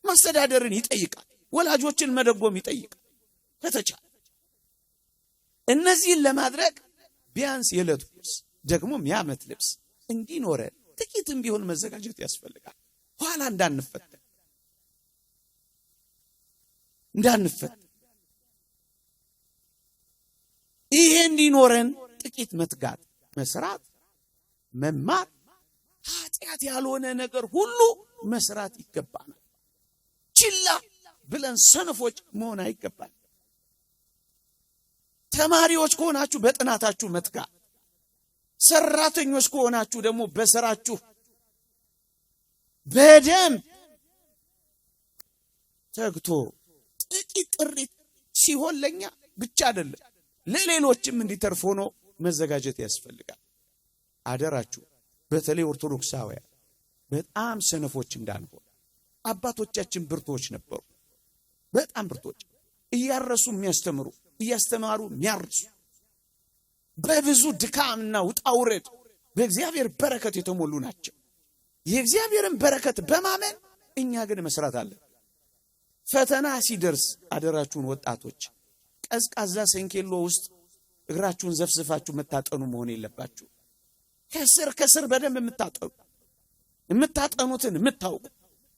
ማስተዳደርን ይጠይቃል። ወላጆችን መደጎም ይጠይቃል። ከተቻለ እነዚህን ለማድረግ ቢያንስ የዕለት ጉርስ ደግሞም የዓመት ልብስ እንዲኖረን ጥቂትም ቢሆን መዘጋጀት ያስፈልጋል። ኋላ እንዳንፈተን ይሄ እንዲኖረን ጥቂት መትጋት፣ መስራት፣ መማር፣ ኃጢአት ያልሆነ ነገር ሁሉ መስራት ይገባናል። ችላ ብለን ሰነፎች መሆን አይገባል። ተማሪዎች ከሆናችሁ በጥናታችሁ መትጋት፣ ሰራተኞች ከሆናችሁ ደግሞ በስራችሁ በደንብ ተግቶ ጥቂት ጥሪት ሲሆን ለኛ ብቻ አይደለም ለሌሎችም እንዲተርፍ ሆኖ መዘጋጀት ያስፈልጋል። አደራችሁ በተለይ ኦርቶዶክሳውያን በጣም ሰነፎች እንዳንሆን። አባቶቻችን ብርቶች ነበሩ፣ በጣም ብርቶች፣ እያረሱ የሚያስተምሩ፣ እያስተማሩ የሚያርሱ፣ በብዙ ድካምና ውጣውረድ በእግዚአብሔር በረከት የተሞሉ ናቸው። የእግዚአብሔርን በረከት በማመን እኛ ግን መስራት አለን። ፈተና ሲደርስ አደራችሁን ወጣቶች ቀዝቃዛ ሰንኬሎ ውስጥ እግራችሁን ዘፍዝፋችሁ መታጠኑ መሆን የለባችሁ። ከስር በደንብ የምታጠኑትን የምታውቁ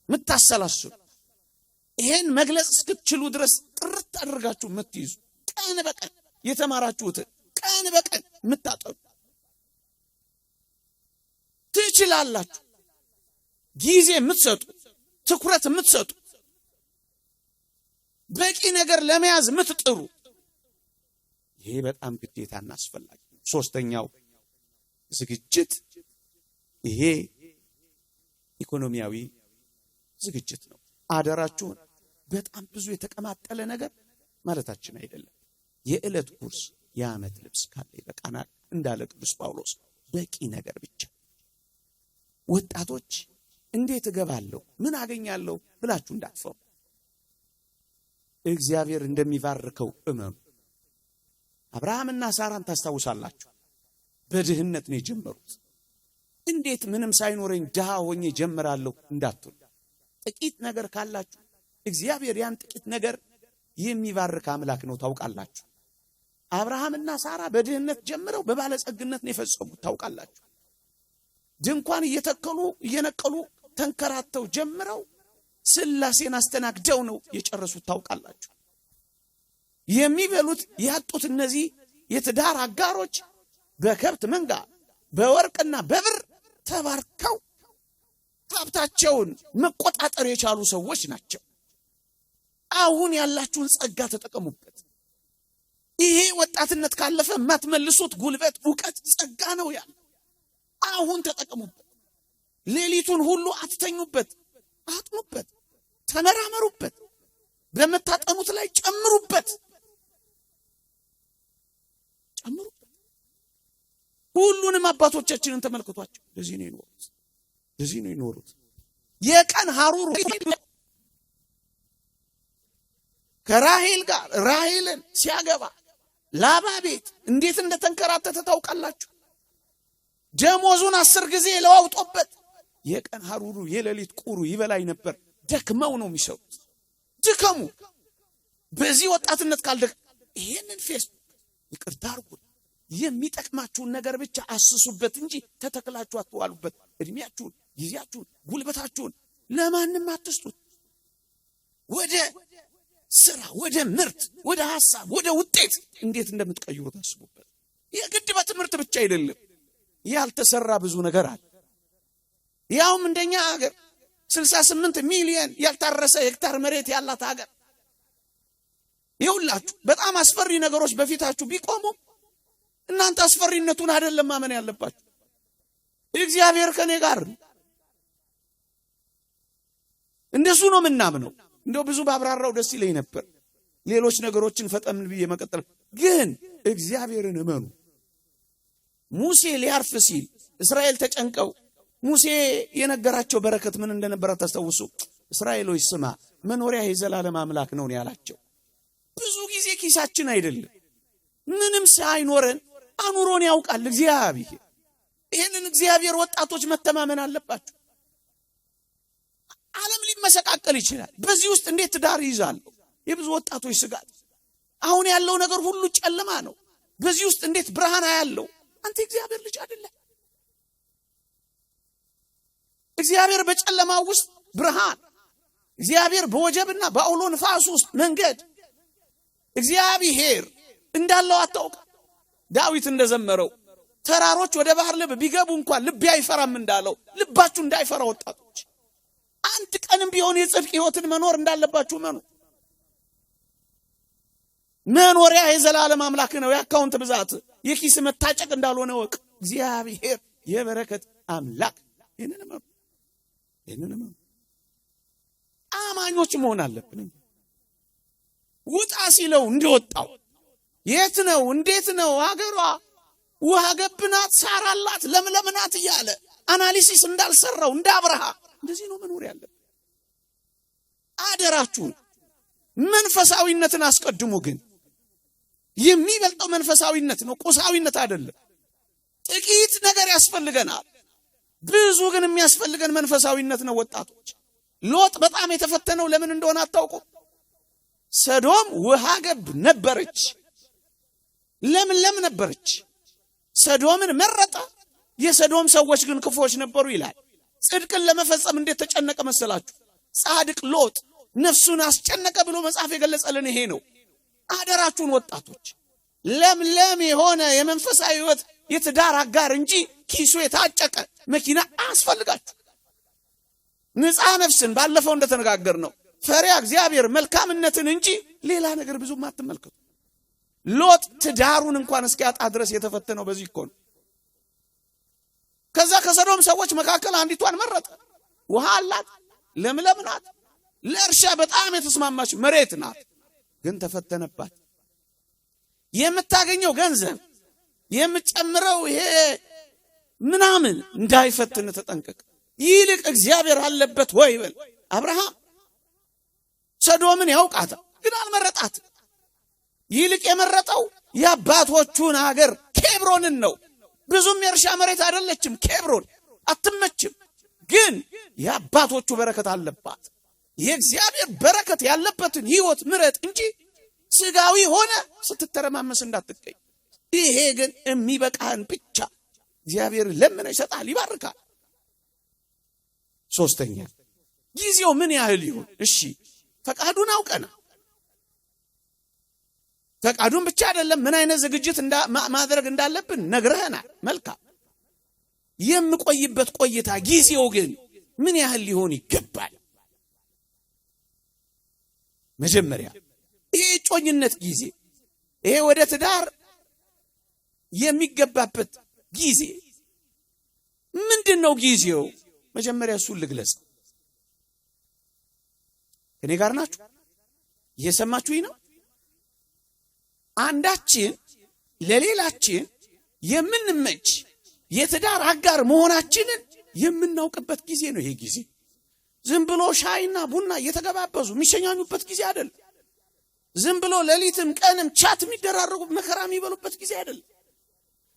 የምታሰላስሉ፣ ይሄን መግለጽ እስክትችሉ ድረስ ጥርት አድርጋችሁ የምትይዙ፣ ቀን በቀን የተማራችሁትን ቀን በቀን የምታጠኑ ትችላላችሁ። ጊዜ የምትሰጡ፣ ትኩረት የምትሰጡ፣ በቂ ነገር ለመያዝ የምትጥሩ፣ ይሄ በጣም ግዴታና አስፈላጊ ነው። ሶስተኛው ዝግጅት ይሄ ኢኮኖሚያዊ ዝግጅት ነው። አደራችሁን በጣም ብዙ የተቀማጠለ ነገር ማለታችን አይደለም። የዕለት ጉርስ የዓመት ልብስ ካለ ይበቃናል እንዳለ ቅዱስ ጳውሎስ፣ በቂ ነገር ብቻ። ወጣቶች እንዴት እገባለሁ ምን አገኛለሁ ብላችሁ እንዳትፈሩ። እግዚአብሔር እንደሚባርከው እመኑ። አብርሃምና ሳራን ታስታውሳላችሁ። በድህነት ነው የጀመሩት። እንዴት ምንም ሳይኖረኝ ድሃ ሆኜ ጀምራለሁ እንዳትሉ። ጥቂት ነገር ካላችሁ እግዚአብሔር ያን ጥቂት ነገር የሚባርክ አምላክ ነው፣ ታውቃላችሁ። አብርሃምና ሳራ በድህነት ጀምረው በባለጸግነት ነው የፈጸሙት፣ ታውቃላችሁ። ድንኳን እየነቀሉ ተንከራተው ጀምረው ስላሴን አስተናግደው ነው የጨረሱት፣ ታውቃላችሁ። የሚበሉት ያጡት እነዚህ የትዳር አጋሮች በከብት መንጋ በወርቅና በብር ተባርከው ሀብታቸውን መቆጣጠር የቻሉ ሰዎች ናቸው። አሁን ያላችሁን ጸጋ ተጠቀሙበት። ይሄ ወጣትነት ካለፈ ማትመልሱት ጉልበት፣ ዕውቀት፣ ጸጋ ነው ያለው። አሁን ተጠቀሙበት። ሌሊቱን ሁሉ አትተኙበት፣ አጥኑበት፣ ተመራመሩበት፣ በመታጠኑት ላይ ጨምሩበት። ሁሉንም አባቶቻችንን ተመልክቷቸው ለዚህ ነው የኖሩት። የቀን ሐሩር ከራሔል ጋር ራሔልን ሲያገባ ላባ ቤት እንዴት እንደተንከራተተ ታውቃላችሁ። ደሞዙን 10 ጊዜ ለዋውጦበት የቀን ሐሩሩ የሌሊት ቁሩ ይበላይ ነበር። ደክመው ነው የሚሰሩት። ድከሙ። በዚህ ወጣትነት ይሄንን ፌስቡክ ይቅርታ አድርጉ። የሚጠቅማችሁን ነገር ብቻ አስሱበት እንጂ ተተክላችሁ አትዋሉበት። እድሜያችሁን፣ ጊዜያችሁን፣ ጉልበታችሁን ለማንም አትስጡት። ወደ ስራ፣ ወደ ምርት፣ ወደ ሐሳብ፣ ወደ ውጤት እንዴት እንደምትቀይሩት አስቡበት። የግድ በትምህርት ብቻ አይደለም። ያልተሰራ ብዙ ነገር አለ። ያውም እንደኛ ሀገር 68 ሚሊዮን ያልታረሰ ሄክታር መሬት ያላት ሀገር። ይኸውላችሁ በጣም አስፈሪ ነገሮች በፊታችሁ ቢቆሙ እናንተ አስፈሪነቱን አይደለም ማመን ያለባችሁ። እግዚአብሔር ከኔ ጋር እንደሱ ነው ምናምነው። እንደው ብዙ ባብራራው ደስ ይለኝ ነበር። ሌሎች ነገሮችን ፈጠን ብዬ መቀጠል ግን እግዚአብሔርን እመኑ። ሙሴ ሊያርፍ ሲል እስራኤል ተጨንቀው ሙሴ የነገራቸው በረከት ምን እንደነበረ ታስተውሱ። እስራኤሎች ስማ፣ መኖሪያ የዘላለም አምላክ ነው ያላቸው። ብዙ ጊዜ ኪሳችን አይደለም ምንም ሳይኖረን አኑሮን ያውቃል እግዚአብሔር። ይሄንን እግዚአብሔር ወጣቶች መተማመን አለባቸው። ዓለም ሊመሰቃቀል ይችላል። በዚህ ውስጥ እንዴት ትዳር ይይዛለሁ? የብዙ ወጣቶች ስጋት። አሁን ያለው ነገር ሁሉ ጨለማ ነው። በዚህ ውስጥ እንዴት ብርሃን ያለው? አንተ እግዚአብሔር ልጅ አይደለም? እግዚአብሔር በጨለማው ውስጥ ብርሃን፣ እግዚአብሔር በወጀብና በአውሎ ንፋስ ውስጥ መንገድ እግዚአብሔር እንዳለው አታውቅ? ዳዊት እንደዘመረው ተራሮች ወደ ባህር ልብ ቢገቡ እንኳን ልብ አይፈራም እንዳለው ልባችሁ እንዳይፈራ ወጣቶች አንድ ቀንም ቢሆን የጽድቅ ሕይወትን መኖር እንዳለባችሁ መኑ። መኖሪያ የዘላለም አምላክ ነው። የአካውንት ብዛት የኪስ መታጨቅ እንዳልሆነ ወቅ። እግዚአብሔር የበረከት አምላክ። ይሄንን መኑ። አማኞች መሆን አለብን። ውጣ ሲለው እንደወጣው የት ነው እንዴት ነው አገሯ ውሃ ገብናት ሳር አላት ለምለምናት እያለ አናሊሲስ እንዳልሰራው እንደ አብርሃም እንደዚህ ነው መኖር ያለብን። አደራችሁን መንፈሳዊነትን አስቀድሙ። ግን የሚበልጠው መንፈሳዊነት ነው፣ ቁሳዊነት አይደለም። ጥቂት ነገር ያስፈልገናል፣ ብዙ ግን የሚያስፈልገን መንፈሳዊነት ነው። ወጣቶች ሎጥ በጣም የተፈተነው ለምን እንደሆነ አታውቁ? ሰዶም ውሃ ገብ ነበረች፣ ለምለም ነበረች። ሰዶምን መረጠ። የሰዶም ሰዎች ግን ክፉዎች ነበሩ ይላል። ጽድቅን ለመፈጸም እንዴት ተጨነቀ መሰላችሁ? ጻድቅ ሎጥ ነፍሱን አስጨነቀ ብሎ መጽሐፍ የገለጸልን ይሄ ነው። አደራችሁን ወጣቶች ለምለም የሆነ የመንፈሳዊ ሕይወት የትዳር አጋር እንጂ ኪሱ የታጨቀ መኪና አያስፈልጋችሁ። ንጻ ነፍስን ባለፈው እንደተነጋገር ነው ፈሪያ እግዚአብሔር መልካምነትን እንጂ ሌላ ነገር ብዙም አትመልከቱ። ሎጥ ትዳሩን እንኳን እስኪያጣ ድረስ የተፈተነው በዚህ እኮ ነው። ከዛ ከሰዶም ሰዎች መካከል አንዲቷን መረጠ። ውሃ አላት፣ ለምለም ናት፣ ለእርሻ በጣም የተስማማች መሬት ናት። ግን ተፈተነባት። የምታገኘው ገንዘብ የምትጨምረው ይሄ ምናምን እንዳይፈትን ተጠንቀቅ። ይልቅ እግዚአብሔር አለበት ወይ በል። አብርሃም ሰዶምን ያውቃታል፣ ግን አልመረጣት። ይልቅ የመረጠው የአባቶቹን ሀገር ኬብሮንን ነው። ብዙም የእርሻ መሬት አይደለችም ኬብሮን፣ አትመችም። ግን የአባቶቹ በረከት አለባት። የእግዚአብሔር በረከት ያለበትን ሕይወት ምረጥ እንጂ ስጋዊ ሆነ ስትተረማመስ እንዳትገኝ። ይሄ ግን የሚበቃህን ብቻ እግዚአብሔር ለምን ይሰጣል፣ ይባርካል። ሶስተኛ ጊዜው ምን ያህል ይሁን? እሺ ፈቃዱን አውቀና ፈቃዱን ብቻ አይደለም ምን አይነት ዝግጅት ማድረግ እንዳለብን ነግረህናል። መልካም። የምቆይበት ቆይታ ጊዜው ግን ምን ያህል ሊሆን ይገባል? መጀመሪያ ይሄ ጮኝነት ጊዜ፣ ይሄ ወደ ትዳር የሚገባበት ጊዜ ምንድነው ጊዜው? መጀመሪያ እሱን ልግለጽ። እኔ ጋር ናችሁ? እየሰማችሁኝ ነው? አንዳችን ለሌላችን የምንመች የትዳር አጋር መሆናችንን የምናውቅበት ጊዜ ነው ይሄ ጊዜ። ዝም ብሎ ሻይና ቡና እየተገባበዙ የሚሸኛኙበት ጊዜ አይደለም። ዝም ብሎ ሌሊትም ቀንም ቻት የሚደራረጉ መከራ የሚበሉበት ጊዜ አይደለም።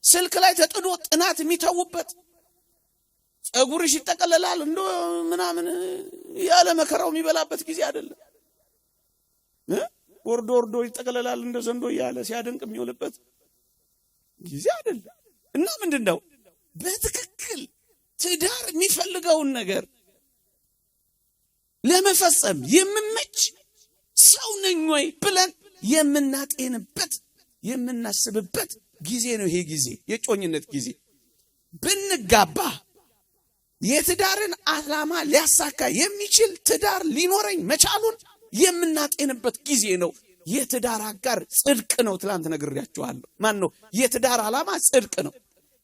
ስልክ ላይ ተጥዶ ጥናት የሚተውበት፣ ጸጉርሽ ይጠቀለላል እንዶ ምናምን ያለ መከራው የሚበላበት ጊዜ አይደለም። ወርዶ ይጠቀለላል እንደ ዘንዶ ያለ ሲያደንቅ የሚውልበት ጊዜ አይደለም። እና ምንድነው በትክክል ትዳር የሚፈልገውን ነገር ለመፈጸም የምመች ሰው ነኝ ወይ ብለን የምናጤንበት የምናስብበት ጊዜ ነው ይሄ ጊዜ፣ የጮኝነት ጊዜ። ብንጋባ የትዳርን ዓላማ ሊያሳካ የሚችል ትዳር ሊኖረኝ መቻሉን የምናጤንበት ጊዜ ነው። የትዳር አጋር ጽድቅ ነው። ትላንት ነግሬያችኋለሁ። ማን ነው? የትዳር ዓላማ ጽድቅ ነው።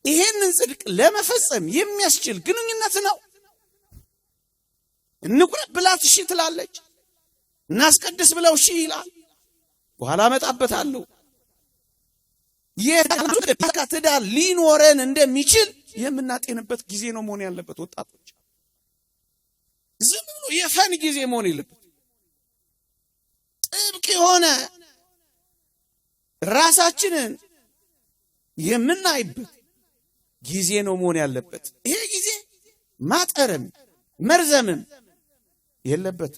ይሄንን ጽድቅ ለመፈጸም የሚያስችል ግንኙነት ነው። እንቁረብ ብላት እሺ ትላለች፣ እናስቀድስ ብለው እሺ ይላል። በኋላ መጣበታለሁ። ትዳር ሊኖረን እንደሚችል የምናጤንበት ጊዜ ነው መሆን ያለበት። ወጣቶች ዝም ብሎ የፈን ጊዜ መሆን የለበት። ጥብቅ የሆነ ራሳችንን የምናይበት ጊዜ ነው መሆን ያለበት። ይሄ ጊዜ ማጠርም መርዘምም የለበት።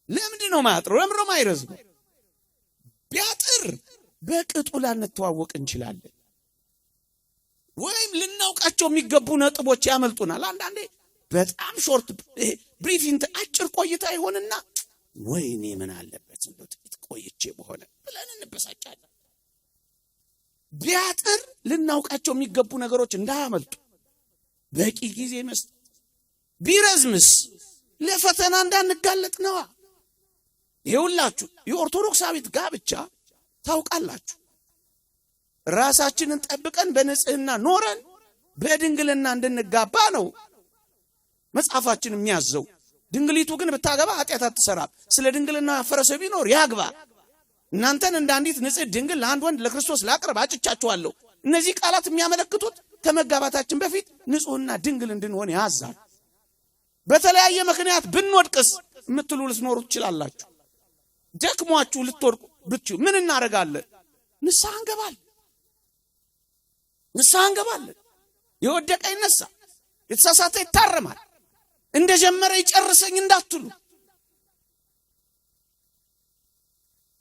ለምንድን ነው ማጥረው? ለምንድን ነው ማይረዝመው? ቢያጥር በቅጡ ላንተዋወቅ እንችላለን፣ ወይም ልናውቃቸው የሚገቡ ነጥቦች ያመልጡናል። አንዳንዴ በጣም ሾርት ብሪፊንግ አጭር ቆይታ ይሆንና ወይኔ ምን አለበት እንደው ጥቂት ቆይቼ በሆነ ብለን እንበሳጫለን። ቢያጥር ልናውቃቸው የሚገቡ ነገሮች እንዳያመልጡ በቂ ጊዜ መስጠት። ቢረዝምስ ለፈተና እንዳንጋለጥ ነዋ። ይኸውላችሁ የኦርቶዶክሳዊት ጋብቻ ታውቃላችሁ፣ ራሳችንን ጠብቀን በንጽህና ኖረን በድንግልና እንድንጋባ ነው መጽሐፋችን የሚያዘው። ድንግሊቱ ግን ብታገባ ኃጢአት አትሰራም። ስለ ድንግልና ያፈረሰ ቢኖር ያግባ። እናንተን እንደ አንዲት ንጽሕት ድንግል ለአንድ ወንድ ለክርስቶስ ላቅርብ አጭቻችኋለሁ። እነዚህ ቃላት የሚያመለክቱት ከመጋባታችን በፊት ንጹሕና ድንግል እንድንሆን ያዛል። በተለያየ ምክንያት ብንወድቅስ የምትሉ ልትኖሩ ትችላላችሁ። ደክሟችሁ ልትወድቁ ብትዩ ምን እናደርጋለን? ንስሐ እንገባለን። ንስሐ እንገባለን። የወደቀ ይነሳ፣ የተሳሳተ ይታረማል። እንደጀመረ ይጨርሰኝ እንዳትሉ።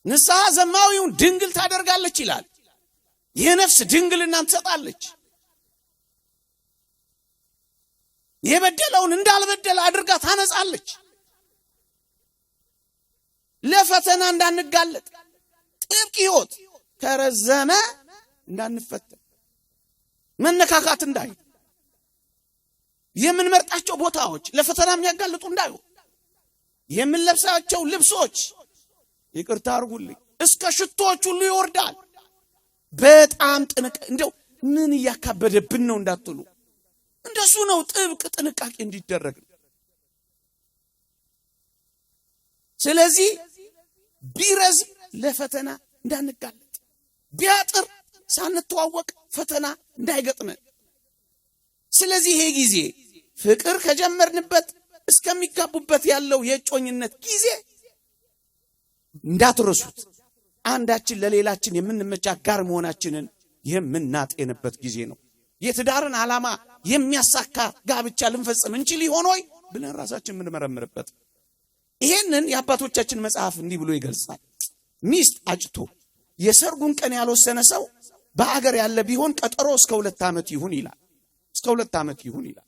ንስሐ ዘማዊውን ድንግል ታደርጋለች ይላል። የነፍስ ድንግልናን ትሰጣለች። የበደለውን እንዳልበደለ አድርጋ ታነጻለች። ለፈተና እንዳንጋለጥ፣ ጥብቅ ሕይወት ከረዘመ እንዳንፈተን፣ መነካካት እንዳይ፣ የምንመርጣቸው ቦታዎች ለፈተና የሚያጋልጡ እንዳይሆን፣ የምንለብሳቸው ልብሶች ይቅርታ አድርጉልኝ እስከ ሽቶዎች ሁሉ ይወርዳል። በጣም እንደው ምን እያካበደብን ነው እንዳትሉ፣ እንደሱ ነው። ጥብቅ ጥንቃቄ እንዲደረግ ነው። ስለዚህ ቢረዝም ለፈተና እንዳንጋለጥ፣ ቢያጥር ሳንተዋወቅ ፈተና እንዳይገጥመን። ስለዚህ ይሄ ጊዜ ፍቅር ከጀመርንበት እስከሚጋቡበት ያለው የጮኝነት ጊዜ እንዳትረሱት። አንዳችን ለሌላችን የምንመች አጋር መሆናችንን የምናጤንበት ጊዜ ነው። የትዳርን ዓላማ የሚያሳካ ጋብቻ ልንፈጽም እንችል ይሆን ወይ ብለን ራሳችን የምንመረምርበት። ይሄንን የአባቶቻችን መጽሐፍ እንዲህ ብሎ ይገልጻል። ሚስት አጭቶ የሰርጉን ቀን ያልወሰነ ሰው በአገር ያለ ቢሆን ቀጠሮ እስከ 2 ዓመት ይሁን ይላል። እስከ 2 ዓመት ይሁን ይላል።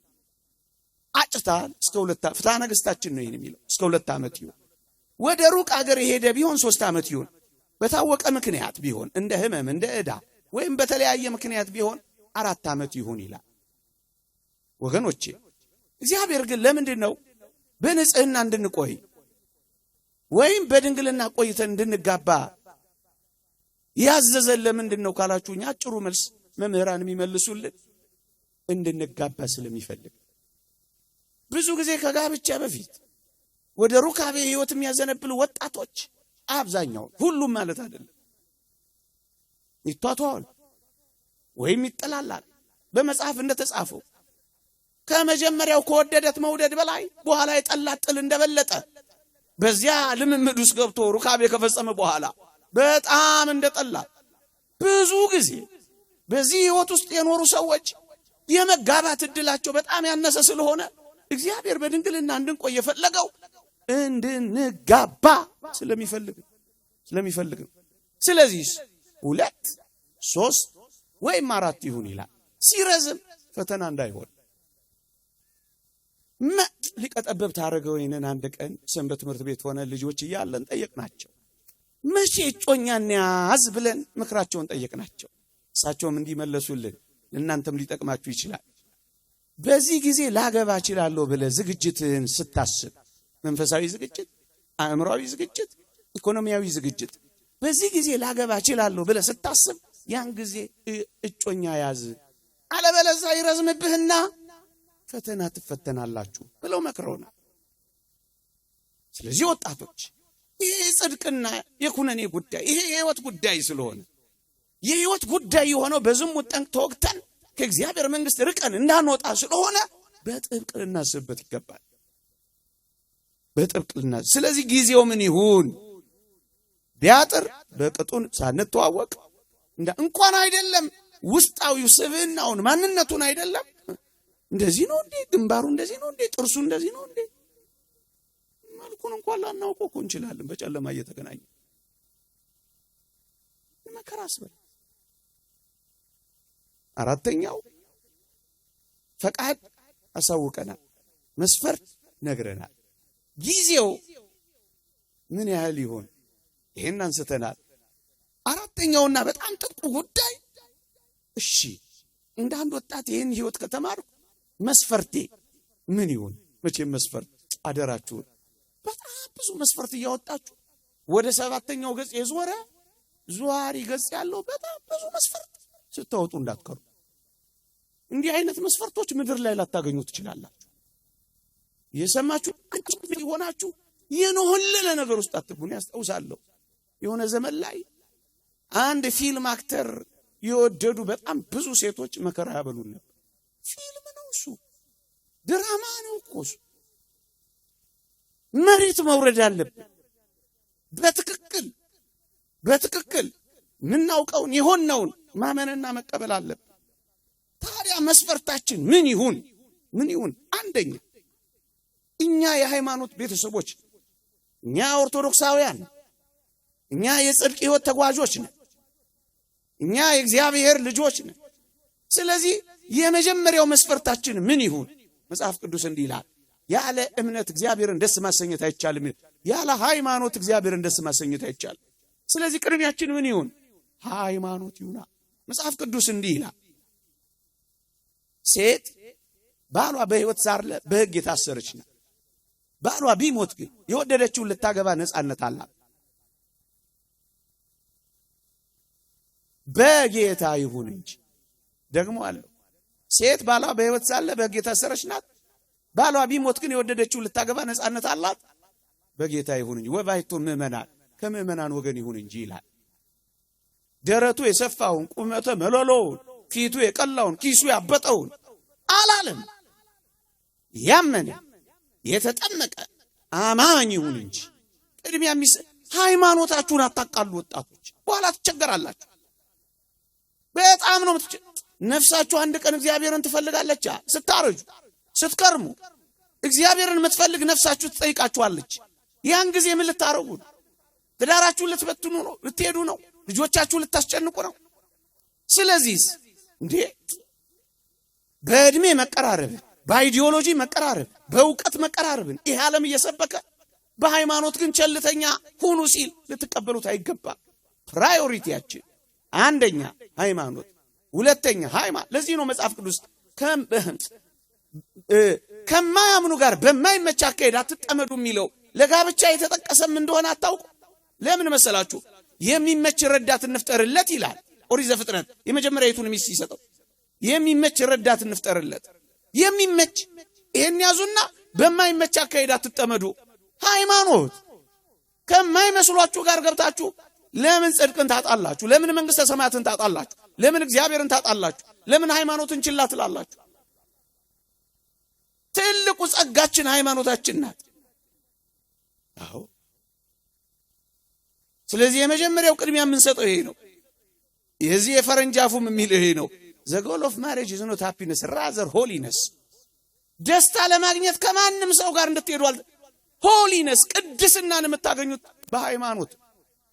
አጭታል እስከ 2 ዓመት። ፍትሐ ነገሥታችን ነው ይሄን የሚለው። እስከ 2 ዓመት ይሁን። ወደ ሩቅ አገር የሄደ ቢሆን 3 ዓመት ይሁን። በታወቀ ምክንያት ቢሆን እንደ ህመም እንደ ዕዳ ወይም በተለያየ ምክንያት ቢሆን 4 ዓመት ይሁን ይላል። ወገኖቼ እግዚአብሔር ግን ለምንድነው በንጽህና እንድንቆይ ወይም በድንግልና ቆይተን እንድንጋባ ያዘዘን? ለምንድነው ካላችሁኝ አጭሩ መልስ መምህራን የሚመልሱልን እንድንጋባ ስለሚፈልግ። ብዙ ጊዜ ከጋብቻ በፊት ወደ ሩካቤ ህይወት የሚያዘነብሉ ወጣቶች አብዛኛው ሁሉም ማለት አይደለም ይቷቷል ወይም ይጠላላል። በመጽሐፍ እንደተጻፈው ከመጀመሪያው ከወደደት መውደድ በላይ በኋላ የጠላት ጥል እንደበለጠ በዚያ ልምምድ ውስጥ ገብቶ ሩካቤ ከፈጸመ በኋላ በጣም እንደጠላት ብዙ ጊዜ በዚህ ህይወት ውስጥ የኖሩ ሰዎች የመጋባት እድላቸው በጣም ያነሰ ስለሆነ እግዚአብሔር በድንግልና እንድንቆይ የፈለገው እንድንጋባ ስለሚፈልግ። ስለዚህ 2 3 ወይም 4 ይሁን ይላል። ሲረዝም ፈተና እንዳይሆን ሊቀጠበብ ታረገው ይነን አንድ ቀን ሰንበት ትምህርት ቤት ሆነ ልጆች እያለን ጠየቅናቸው። መቼ እጮኛን ያዝ ብለን ምክራቸውን ጠየቅናቸው። እሳቸውም እንዲመለሱልን እናንተም ሊጠቅማችሁ ይችላል። በዚህ ጊዜ ላገባ እችላለሁ ብለህ ዝግጅትን ስታስብ መንፈሳዊ ዝግጅት፣ አእምሮአዊ ዝግጅት፣ ኢኮኖሚያዊ ዝግጅት፣ በዚህ ጊዜ ላገባ እችላለሁ ብለህ ስታስብ ያን ጊዜ እጮኛ ያዝ፣ አለበለዚያ ይረዝምብህና ፈተና ትፈተናላችሁ ብለው መክረውናል። ስለዚህ ወጣቶች ይሄ ጽድቅና የኩነኔ ጉዳይ ይሄ የህይወት ጉዳይ ስለሆነ የህይወት ጉዳይ የሆነው በዝሙት ጠንቅ ተወግተን ከእግዚአብሔር መንግስት ርቀን እንዳንወጣ ስለሆነ በጥብቅ ልናስብበት ይገባል። በጥብቅልና ስለዚህ ጊዜው ምን ይሁን ቢያጥር በቅጡን ሳንተዋወቅ እንኳን አይደለም ውስጣዊው ስብዕናውን ማንነቱን አይደለም እንደዚህ ነው እንዴ ግንባሩ እንደዚህ ነው እንዴ ጥርሱ እንደዚህ ነው እንዴ መልኩን እንኳን ላናውቀው እኮ እንችላለን በጨለማ እየተገናኘ መከራስበል። 4ኛው ፈቃድ አሳውቀናል፣ መስፈርት ነግረናል። ጊዜው ምን ያህል ይሆን ይሄን አንስተናል። 4ኛውና በጣም ጥብቁ ጉዳይ እሺ እንደ አንድ ወጣት ይሄን ህይወት ከተማርኩ መስፈርቴ ምን ይሁን? መቼም መስፈርት አደራችሁ በጣም ብዙ መስፈርት እያወጣችሁ ወደ 7ኛው ገጽ የዞረ ዙዋሪ ገጽ ያለው በጣም ብዙ መስፈርት ስታወጡ እንዳትከሩ። እንዲህ አይነት መስፈርቶች ምድር ላይ ላታገኙ ትችላላችሁ። የሰማችሁ አንቺ ሆናችሁ የኖህለ ነገር ውስጥ አትጉን። ያስታውሳለሁ የሆነ ዘመን ላይ አንድ ፊልም አክተር የወደዱ በጣም ብዙ ሴቶች መከራ ያበሉን ነበር። ፊልም ነው እሱ፣ ድራማ ነው እኮ እሱ። መሬት መውረድ አለብን። በትክክል ምናውቀውን የሆነውን ማመንና መቀበል አለብን። ታዲያ መስፈርታችን ምን ይሁን? አንደኛ እኛ የሃይማኖት ቤተሰቦች፣ እኛ ኦርቶዶክሳውያን፣ እኛ የጽድቅ ህይወት ተጓዦች ነን፣ እኛ የእግዚአብሔር ልጆች ነን። ስለዚህ የመጀመሪያው መስፈርታችን ምን ይሁን? መጽሐፍ ቅዱስ እንዲህ ይላል፣ ያለ እምነት እግዚአብሔርን ደስ ማሰኘት አይቻልም፣ ያለ ሃይማኖት እግዚአብሔርን ደስ ማሰኘት አይቻልም። ስለዚህ ቅድሚያችን ምን ይሁን? ሃይማኖት ይሁን። መጽሐፍ ቅዱስ እንዲህ ይላል፣ ሴት ባሏ በህይወት ሳለ በህግ የታሰረች ናት። ባሏ ቢሞት ግን የወደደችውን ልታገባ ነፃነት አላት። በጌታ ይሁን እንጂ ደግሞ አለው ሴት ባሏ በህይወት ሳለ በህግ የታሰረች ናት። ባሏ ቢሞት ግን የወደደችውን ልታገባ ነፃነት አላት። በጌታ ይሁን እንጂ ወባይቶ ምዕመናን ከምዕመናን ወገን ይሁን እንጂ ይላል። ደረቱ የሰፋውን ቁመተ መለሎውን ፊቱ የቀላውን ኪሱ ያበጠውን አላለም። ያመነ የተጠመቀ አማኝ ይሁን እንጂ ቅድሚያ ሃይማኖታችሁን አታቃሉ ወጣቶች፣ በኋላ ትቸገራላችሁ። በጣም ነው ነፍሳችሁ አንድ ቀን እግዚአብሔርን ትፈልጋለች። ስታረጁ ስትከርሙ እግዚአብሔርን የምትፈልግ ነፍሳችሁ ትጠይቃችኋለች። ያን ጊዜ ምን ልታረጉ? ትዳራችሁን ልትበትኑ ነው? ልትሄዱ ነው? ልጆቻችሁን ልታስጨንቁ ነው? ስለዚህ እንዴ በእድሜ መቀራረብ፣ በአይዲዮሎጂ መቀራረብ፣ በእውቀት መቀራረብን ይህ ዓለም እየሰበከ በሃይማኖት ግን ቸልተኛ ሁኑ ሲል ልትቀበሉት አይገባም። ፕራዮሪቲያችን አንደኛ ሃይማኖት፣ ሁለተኛ ሃይማኖት። ለዚህ ነው መጽሐፍ ቅዱስ ከማያምኑ ጋር በማይመች አካሄድ አትጠመዱ የሚለው። ለጋብቻ የተጠቀሰም እንደሆነ አታውቁ? ለምን መሰላችሁ? የሚመች ረዳት እንፍጠርለት ይላል ኦሪት ዘፍጥረት የመጀመሪያይቱን ሚስት ሲሰጠው። የሚመች ረዳት እንፍጠርለት። የሚመች ይሄን ያዙና በማይመች አካሄድ አትጠመዱ። ሃይማኖት ከማይመስሏችሁ ጋር ገብታችሁ ለምን ጽድቅን ታጣላችሁ? ለምን መንግስተ ሰማያትን ታጣላችሁ? ለምን እግዚአብሔርን ታጣላችሁ? ለምን ሃይማኖትን ችላ ትላላችሁ? ትልቁ ጸጋችን ሃይማኖታችን ናት። አዎ፣ ስለዚህ የመጀመሪያው ቅድሚያ የምንሰጠው ይሄ ነው። የዚህ የፈረንጅ አፉም የሚል ይሄ ነው። the goal of marriage is not happiness, rather holiness። ደስታ ለማግኘት ከማንም ሰው ጋር እንድትሄዱ ሆሊነስ፣ ቅድስናን የምታገኙት በሃይማኖት።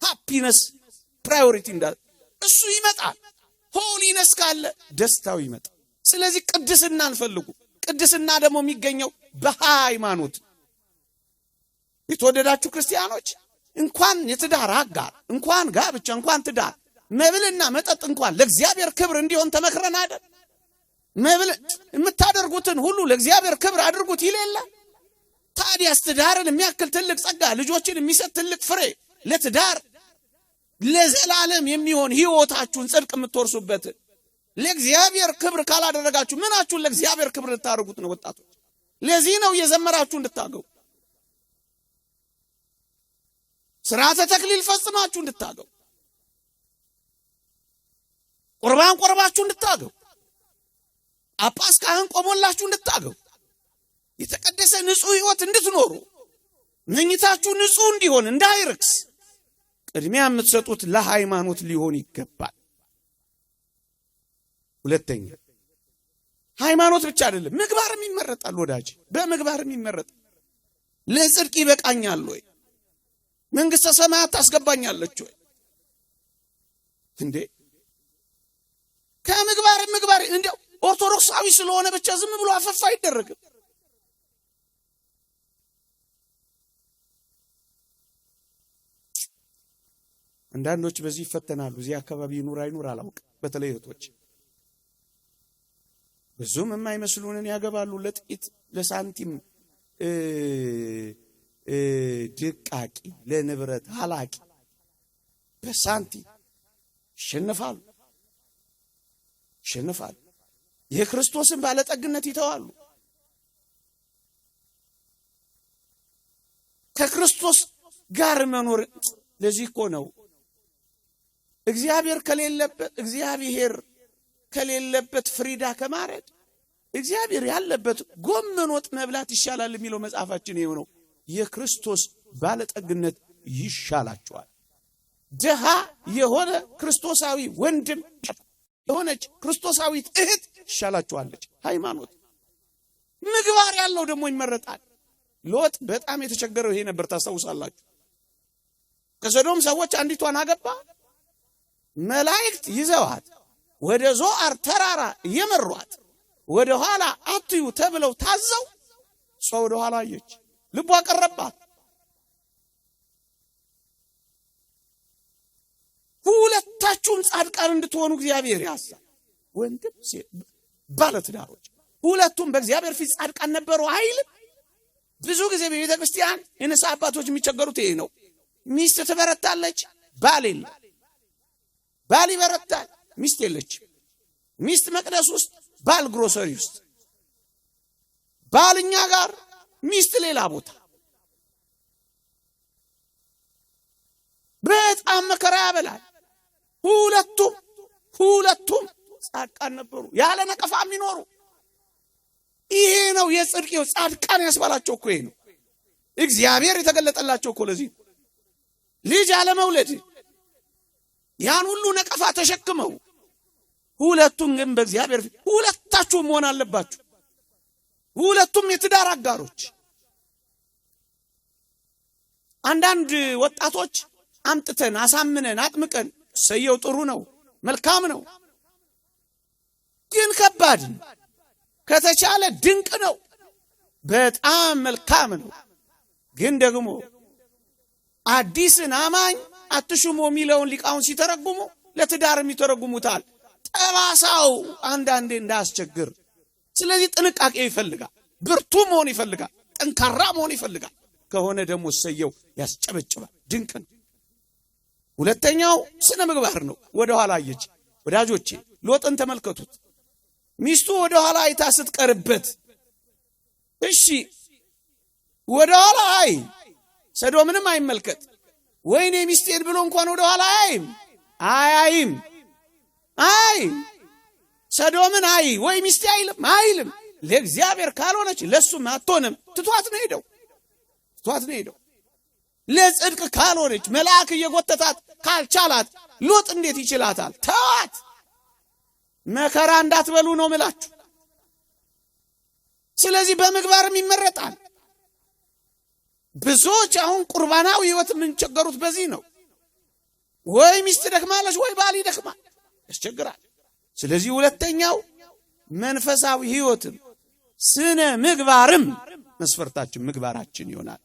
ሃፒነስ ፕራዮሪቲ እንዳለ እሱ ይመጣል። ሆሊነስ ካለ ደስታው ይመጣል። ስለዚህ ቅድስናን ፈልጉ። ቅድስና ደግሞ የሚገኘው በሃይማኖት። የተወደዳችሁ ክርስቲያኖች እንኳን የትዳር አጋር፣ እንኳን ጋብቻ፣ እንኳን ትዳር መብልና መጠጥ እንኳን ለእግዚአብሔር ክብር እንዲሆን ተመክረን አይደል? መብል የምታደርጉትን ሁሉ ለእግዚአብሔር ክብር አድርጉት ይሌለ። ታዲያስ ትዳርን የሚያክል ትልቅ ጸጋ፣ ልጆችን የሚሰጥ ትልቅ ፍሬ፣ ለትዳር ለዘላለም የሚሆን ህይወታችሁን ጽድቅ የምትወርሱበት ለእግዚአብሔር ክብር ካላደረጋችሁ ምናችሁን ለእግዚአብሔር ክብር ልታደርጉት ነው? ወጣቶች ለዚህ ነው እየዘመራችሁ እንድታገቡ፣ ስርዓተ ተክሊል ፈጽማችሁ እንድታገቡ፣ ቁርባን ቆርባችሁ እንድታገቡ፣ ጳጳስ ካህን ቆሞላችሁ እንድታገቡ፣ የተቀደሰ ንጹህ ህይወት እንድትኖሩ፣ መኝታችሁ ንጹህ እንዲሆን እንዳይርክስ ቅድሚያ የምትሰጡት ለሃይማኖት ሊሆን ይገባል። ሁለተኛ ሃይማኖት ብቻ አይደለም፣ ምግባርም ይመረጣል። ወዳጅ በምግባርም ይመረጣል። ለጽድቅ ይበቃኛል ወይ? መንግስተ ሰማያት ታስገባኛለች ወይ? እንዴ ከምግባር እንደው ኦርቶዶክሳዊ ስለሆነ ብቻ ዝም ብሎ አፈፋ አይደረግም። አንዳንዶች በዚህ ይፈተናሉ። እዚህ አካባቢ ይኑር አይኑር አላውቅ። በተለይ እህቶች ብዙም የማይመስሉንን ያገባሉ። ለጥቂት ለሳንቲም ድቃቂ፣ ለንብረት ሀላቂ በሳንቲም ይሸነፋሉ። የክርስቶስን ባለጠግነት ይተዋሉ። ከክርስቶስ ጋር መኖር ለዚህ እኮ ነው እግዚአብሔር ከሌለበት ፍሪዳ ከማረድ እግዚአብሔር ያለበት ጎመን ወጥ መብላት ይሻላል የሚለው መጽሐፋችን ይሄው ነው። የክርስቶስ ባለጠግነት ይሻላችኋል። ደሃ የሆነ ክርስቶሳዊ ወንድም የሆነች ክርስቶሳዊት እህት ይሻላችኋለች። ሃይማኖት ምግባር ያለው ደግሞ ይመረጣል። ሎጥ በጣም የተቸገረው ይሄ ነበር፣ ታስታውሳላችሁ። ከሰዶም ሰዎች አንዲቷን አገባ። መላእክት ይዘዋት ወደ ዞአር ተራራ እየመሯት ወደ ኋላ አትዩ ተብለው ታዘው እሷ ወደ ኋላ አየች። ልቧ ቀረባት። ሁለታችሁም ጻድቃን እንድትሆኑ እግዚአብሔር ያሳል። ወንድም ሴት ባለትዳሮች ሁለቱም በእግዚአብሔር ፊት ጻድቃን ነበሩ አይልም? ብዙ ጊዜ በቤተ ክርስቲያን የንስሐ አባቶች የሚቸገሩት ይሄ ነው። ሚስት ትበረታለች፣ ባል የለም። ባል ይበረታል፣ ሚስት የለችም። ሚስት መቅደስ ውስጥ፣ ባል ግሮሰሪ ውስጥ፣ ባል እኛ ጋር፣ ሚስት ሌላ ቦታ። በጣም መከራ ያበላል። ሁለቱም ጻድቃን ነበሩ፣ ያለ ነቀፋ የሚኖሩ። ይሄ ነው የጽድቅ ጻድቃን ያስባላቸው እኮ ይሄ ነው። እግዚአብሔር የተገለጠላቸው እኮ ለዚህ ልጅ አለመውለድ ያን ሁሉ ነቀፋ ተሸክመው ሁለቱም ግን በእግዚአብሔር ፊት ሁለታችሁም መሆን አለባችሁ። ሁለቱም የትዳር አጋሮች። አንዳንድ ወጣቶች አምጥተን አሳምነን አጥምቀን ሰየው ጥሩ ነው መልካም ነው፣ ግን ከባድ ነው። ከተቻለ ድንቅ ነው፣ በጣም መልካም ነው። ግን ደግሞ አዲስን አማኝ አትሹሙ የሚለውን ሊቃውን ሲተረጉሙ ለትዳር የሚተረጉሙታል። ጠባሳው አንዳንዴ እንዳያስቸግር። ስለዚህ ጥንቃቄ ይፈልጋል፣ ብርቱ መሆን ይፈልጋል፣ ጠንካራ መሆን ይፈልጋል። ከሆነ ደግሞ እሰየው ያስጨበጭባል፣ ድንቅ ነው። ሁለተኛው ስነ ምግባር ነው። ወደ ኋላ አየች። ወዳጆቼ ሎጥን ተመልከቱት። ሚስቱ ወደ ኋላ አይታ ስትቀርበት፣ እሺ ወደ ኋላ አይ ሰዶምንም አይመልከት፣ ወይኔ ሚስቴን ብሎ እንኳን ወደ ኋላ አይም አይ ሰዶምን አይ ወይ ሚስቴ አይልም። ለእግዚአብሔር ካልሆነች ለሱም አትሆንም። ትቷት ነው ሄደው። ለጽድቅ ካልሆነች መልአክ እየጎተታት ካልቻላት ሎጥ እንዴት ይችላታል? ተዋት። መከራ እንዳትበሉ ነው ምላችሁ። ስለዚህ በምግባርም ይመረጣል። ብዙዎች አሁን ቁርባናዊ ህይወት የምንቸገሩት በዚህ ነው። ወይ ሚስት ደክማለች ወይ ባል ይደክማል፣ ያስቸግራል። ስለዚህ ሁለተኛው መንፈሳዊ ህይወትም ስነ ምግባርም መስፈርታችን ምግባራችን ይሆናል።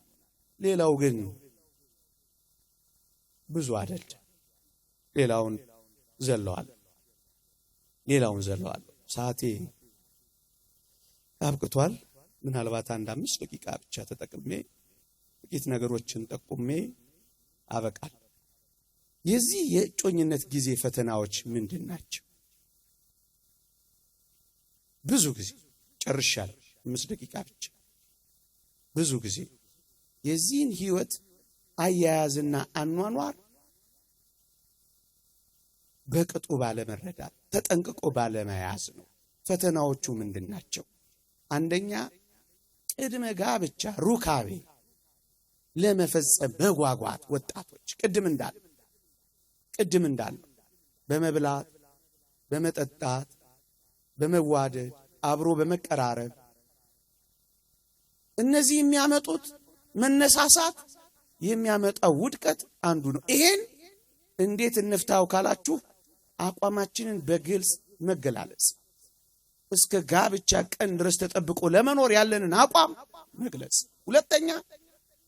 ሌላው ግን ብዙ አይደለም። ሌላውን ዘለዋል። ሰዓቴ አብቅቷል። ምናልባት 1-5 ደቂቃ ብቻ ተጠቅሜ ጥቂት ነገሮችን ጠቁሜ አበቃል። የዚህ የእጮኝነት ጊዜ ፈተናዎች ምንድን ናቸው? ብዙ ጊዜ ጨርሻለሁ፣ 5 ደቂቃ ብቻ። ብዙ ጊዜ የዚህን ህይወት አያያዝና አኗኗር በቅጡ ባለመረዳት ተጠንቅቆ ባለመያዝ ነው። ፈተናዎቹ ምንድን ናቸው? አንደኛ ቅድመ ጋብቻ ሩካቤ ለመፈጸም መጓጓት። ወጣቶች ቅድም እንዳሉ በመብላት በመጠጣት በመዋደድ አብሮ በመቀራረብ እነዚህ የሚያመጡት መነሳሳት የሚያመጣው ውድቀት አንዱ ነው። ይሄን እንዴት እንፍታው ካላችሁ አቋማችንን በግልጽ መገላለጽ፣ እስከ ጋብቻ ቀን ድረስ ተጠብቆ ለመኖር ያለንን አቋም መግለጽ። ሁለተኛ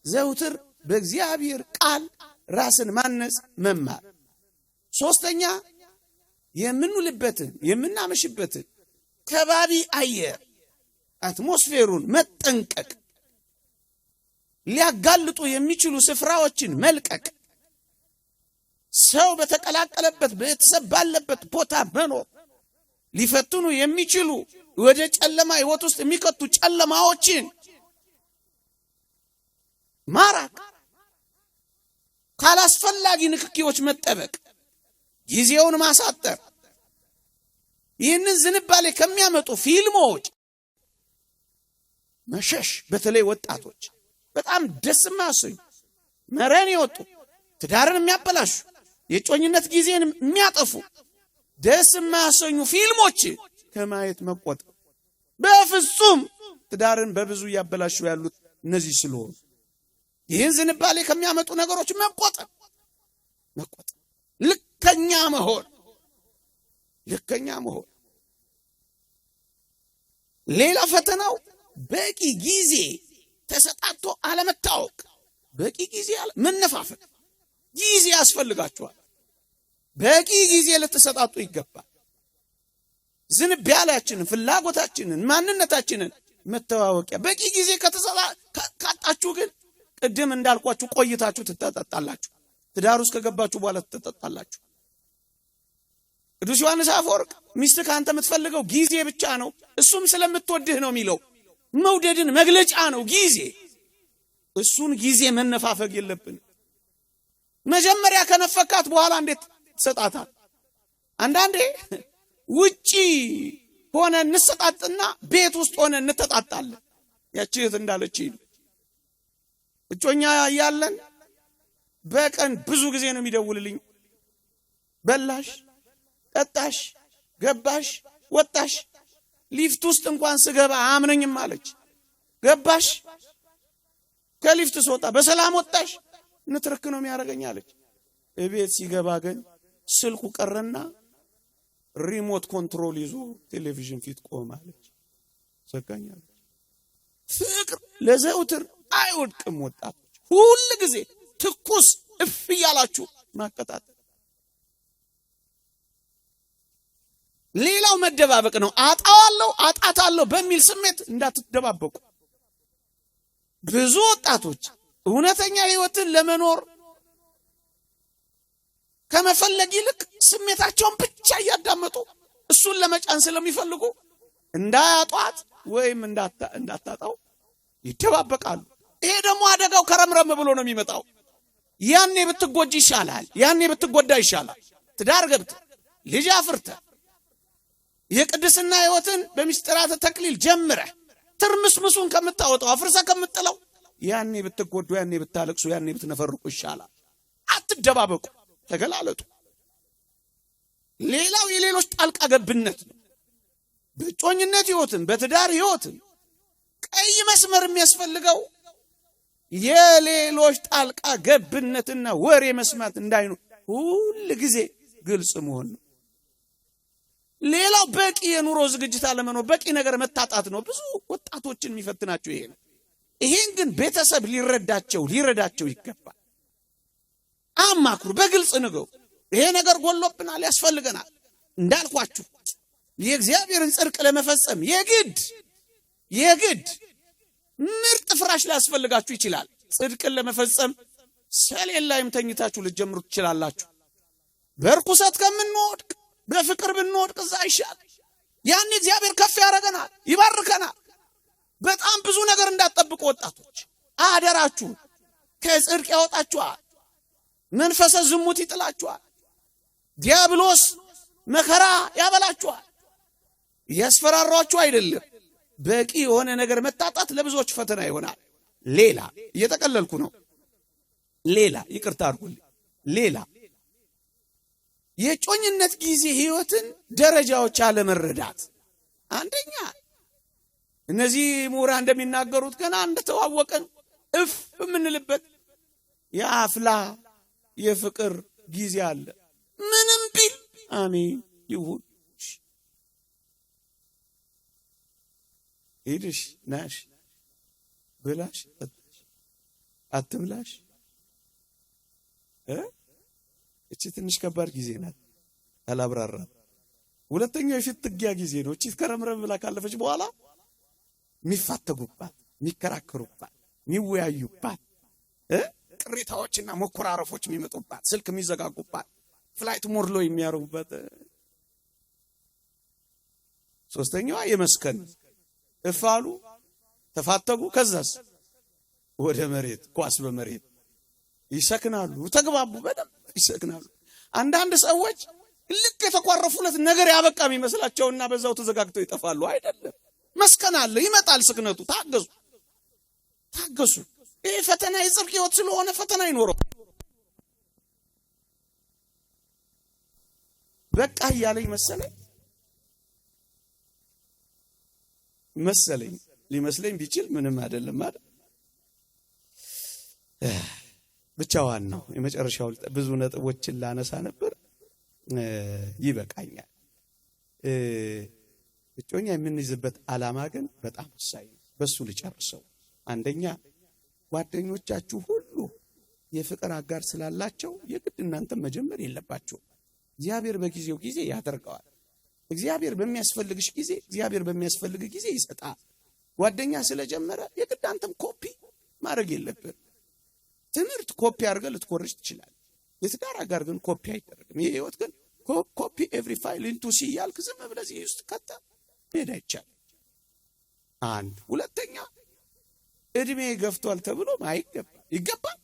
ዘውትር በእግዚአብሔር ቃል ራስን ማነጽ መማር። ሶስተኛ የምንውልበትን የምናመሽበትን ከባቢ አየር አትሞስፌሩን መጠንቀቅ፣ ሊያጋልጡ የሚችሉ ስፍራዎችን መልቀቅ፣ ሰው በተቀላቀለበት ቤተሰብ ባለበት ቦታ መኖር፣ ሊፈትኑ የሚችሉ ወደ ጨለማ ህይወት ውስጥ የሚከቱ ጨለማዎችን ማራቅ፣ ካላስፈላጊ ንክኪዎች መጠበቅ፣ ጊዜውን ማሳጠር፣ ይህንን ዝንባሌ ከሚያመጡ ፊልሞች መሸሽ። በተለይ ወጣቶች በጣም ደስ የማያሰኙ መረን የወጡ ትዳርን የሚያበላሹ የጮኝነት ጊዜን የሚያጠፉ ደስ የማያሰኙ ፊልሞች ከማየት መቆጠብ። በፍጹም ትዳርን በብዙ እያበላሹ ያሉት እነዚህ ስለሆኑ ይህን ዝንባሌ ከሚያመጡ ነገሮች መቆጠብ። ልከኛ መሆን። ሌላ ፈተናው በቂ ጊዜ ተሰጣቶ አለመታወቅ። በቂ ጊዜ መነፋፈቅ። ጊዜ ያስፈልጋቸዋል። በቂ ጊዜ ልትሰጣጡ ይገባል። ዝንባሌያችንን፣ ፍላጎታችንን፣ ማንነታችንን መተዋወቂያ በቂ ጊዜ ካጣችሁ ግን ቅድም እንዳልኳችሁ ቆይታችሁ ትተጣጣላችሁ። ትዳር ውስጥ ከገባችሁ በኋላ ትተጣጣላችሁ። ቅዱስ ዮሐንስ አፈወርቅ ሚስት ካንተ የምትፈልገው ጊዜ ብቻ ነው፣ እሱም ስለምትወድህ ነው የሚለው። መውደድን መግለጫ ነው ጊዜ። እሱን ጊዜ መነፋፈግ የለብን። መጀመሪያ ከነፈካት በኋላ እንዴት ትሰጣታል? አንዳንዴ ውጪ ሆነ እንሰጣጥና ቤት ውስጥ ሆነ እንተጣጣለን። ያቺ እህት እንዳለች እጮኛ ያለን በቀን ብዙ ጊዜ ነው የሚደውልልኝ። በላሽ፣ ጠጣሽ፣ ገባሽ፣ ወጣሽ፣ ሊፍት ውስጥ እንኳን ስገባ አያምነኝም አለች። ገባሽ፣ ከሊፍት ስወጣ በሰላም ወጣሽ፣ ንትርክ ነው የሚያደርገኝ አለች። እቤት ሲገባ ግን ስልኩ ቀረና ሪሞት ኮንትሮል ይዞ ቴሌቪዥን ፊት ቆማለች። ዘጋኛለች። ፍቅር ለዘውትር አይወድቅም። ወጣቶች ሁሉ ጊዜ ትኩስ እፍ እያላችሁ ማቀጣጠል። ሌላው መደባበቅ ነው። አጣዋለሁ አጣታለሁ በሚል ስሜት እንዳትደባበቁ። ብዙ ወጣቶች እውነተኛ ህይወትን ለመኖር ከመፈለግ ይልቅ ስሜታቸውን ብቻ እያዳመጡ እሱን ለመጫን ስለሚፈልጉ እንዳያጧት ወይም እንዳታጣው ይደባበቃሉ። ይሄ ደግሞ አደጋው ከረምረም ብሎ ነው የሚመጣው። ያኔ ብትጎጂ ይሻላል፣ ያኔ ብትጎዳ ይሻላል። ትዳር ገብተህ ልጅ አፍርተህ የቅድስና ህይወትን በሚስጥራተ ተክሊል ጀምረህ ትርምስምሱን ከምታወጣው አፍርሰህ ከምትጥለው ያኔ ብትጎዱ፣ ያኔ ብታለቅሱ፣ ያኔ ብትነፈርቁ ይሻላል። አትደባበቁ፣ ተገላለጡ። ሌላው የሌሎች ጣልቃ ገብነት ነው። በእጮኝነት ህይወትን በትዳር ህይወትን ቀይ መስመር የሚያስፈልገው የሌሎች ጣልቃ ገብነትና ወሬ መስማት እንዳይኖር ሁሉ ጊዜ ግልጽ መሆን ነው። ሌላው በቂ የኑሮ ዝግጅት አለመኖር፣ በቂ ነገር መታጣት ነው። ብዙ ወጣቶችን የሚፈትናቸው ይሄ ነው። ይሄን ግን ቤተሰብ ሊረዳቸው ይገባል። አማክሩ፣ በግልጽ ንገሩ። ይሄ ነገር ጎሎብናል፣ ያስፈልገናል። እንዳልኳችሁ የእግዚአብሔርን ጽድቅ ለመፈጸም የግድ ምርጥ ፍራሽ ሊያስፈልጋችሁ ይችላል። ጽድቅን ለመፈጸም ሰሌን ላይም ተኝታችሁ ልትጀምሩ ትችላላችሁ። በርኩሰት ከምንወድቅ በፍቅር ብንወድቅ እዛ ይሻል። ያን እግዚአብሔር ከፍ ያደርገናል፣ ይባርከናል። በጣም ብዙ ነገር እንዳትጠብቁ ወጣቶች፣ አደራችሁ። ከጽድቅ ያወጣችኋል፣ መንፈሰ ዝሙት ይጥላችኋል፣ ዲያብሎስ መከራ ያበላችኋል። ያስፈራሯችሁ አይደለም። በቂ የሆነ ነገር መታጣት ለብዙዎች ፈተና ይሆናል። ሌላ እየተቀለልኩ ነው። ሌላ ይቅርታ አድርጉልኝ። ሌላ የጮኝነት ጊዜ ህይወትን ደረጃዎች አለመረዳት። አንደኛ እነዚህ ምሁራን እንደሚናገሩት ገና እንደተዋወቀን እፍ የምንልበት የአፍላ የፍቅር ጊዜ አለ። ምንም ቢል አሜን ይሁን፣ ሄድሽ ናሽ ብላሽ አትብላሽ እቺ ትንሽ ከባድ ጊዜ ናት፣ አላብራራም። ሁለተኛው የፊት ትጊያ ጊዜ ነው። እቺ ከረምረም ብላ ካለፈች በኋላ የሚፋተጉባት፣ የሚከራከሩባት፣ የሚወያዩባት፣ ቅሬታዎችና መኮራረፎች የሚመጡባት፣ ስልክ የሚዘጋጉባት፣ ፍላይት ሞድሎ የሚያሩበት። ሶስተኛዋ የመስከን እፋሉ ተፋተጉ፣ ከዛስ ወደ መሬት ኳስ በመሬት ይሰክናሉ። ተግባቡ፣ በደንብ ይሰክናሉ። አንዳንድ ሰዎች ልክ የተቋረፉለት ነገር ያበቃ የሚመስላቸውና በዛው ተዘጋግተው ይጠፋሉ። አይደለም፣ መስከን አለ፣ ይመጣል ስክነቱ። ታገሱ። ይሄ ፈተና የጽድቅ ህይወት ስለሆነ ፈተና ይኖረው። በቃ እያለኝ መሰለኝ ሊመስለኝ ቢችል ምንም አይደለም ማለት ብቻዋን ነው። የመጨረሻው ብዙ ነጥቦችን ላነሳ ነበር፣ ይበቃኛል። እጮኛ የምንይዝበት ዓላማ ግን በጣም ወሳኝ ነው። በሱ ልጨርሰው። አንደኛ ጓደኞቻችሁ ሁሉ የፍቅር አጋር ስላላቸው የግድ እናንተም መጀመር የለባችሁም። እግዚአብሔር በጊዜው ጊዜ ያደርገዋል። እግዚአብሔር በሚያስፈልግሽ ጊዜ፣ እግዚአብሔር በሚያስፈልግ ጊዜ ይሰጣል። ጓደኛ ስለጀመረ የግድ አንተም ኮፒ ማድረግ የለብህም። ትምህርት ኮፒ አድርገህ ልትኮርጅ ትችላለህ። የትዳር አጋር ግን ኮፒ አይደረግም። ይሄ ህይወት ግን ኮፒ ኤቭሪ ፋይል ኢንቱ ሲ ያልክ ዝም ብለህ እዚህ ውስጥ ከታ ሄዳ ይቻላል። አንድ ሁለተኛ እድሜ ገፍቷል ተብሎ ይገባል።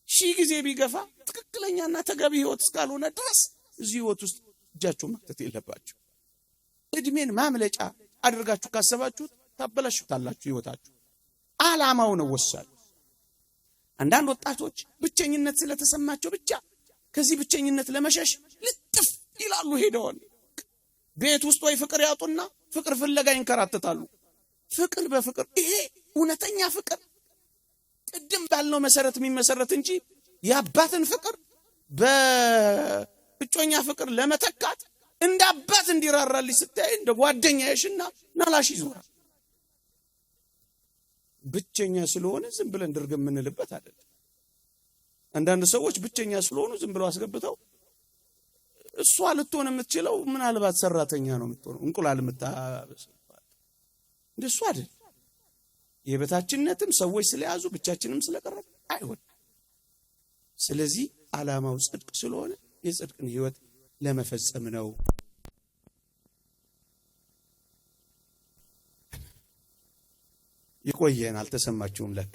ሺህ ጊዜ ቢገፋ ትክክለኛና ተገቢ ህይወት እስካልሆነ ድረስ እዚህ ህይወት ውስጥ እጃችሁ መክተት የለባችሁ። እድሜን ማምለጫ አድርጋችሁ ካሰባችሁት ታበላሹታላችሁ ህይወታችሁ። ዓላማው ነው ወሳኝ። አንዳንድ ወጣቶች ብቸኝነት ስለተሰማቸው ብቻ ከዚህ ብቸኝነት ለመሸሽ ልጥፍ ይላሉ። ሄደዋል ቤት ውስጥ ወይ ፍቅር ያጡና ፍቅር ፍለጋ ይንከራተታሉ። ፍቅር በፍቅር ይሄ እውነተኛ ፍቅር ቅድም ባልነው መሰረት የሚመሰረት እንጂ የአባትን ፍቅር በእጮኛ ፍቅር ለመተካት እንደ አባት እንዲራራልሽ ስታይ እንደ ጓደኛ ያሽና ናላሽ ይዞራል። ብቸኛ ስለሆነ ዝም ብለን ድርግ የምንልበት አይደለም። አንዳንድ ሰዎች ብቸኛ ስለሆኑ ዝም ብለው አስገብተው እሷ ልትሆን የምትችለው ምናልባት ሰራተኛ ነው የምትሆነው፣ እንቁላል የምታበስል እንደሱ አይደል። የበታችነትም ሰዎች ስለያዙ ብቻችንም ስለቀረብ አይሆን። ስለዚህ ዓላማው ጽድቅ ስለሆነ የጽድቅን ሕይወት ለመፈጸም ነው። ይቆየን። አልተሰማችሁም ለካ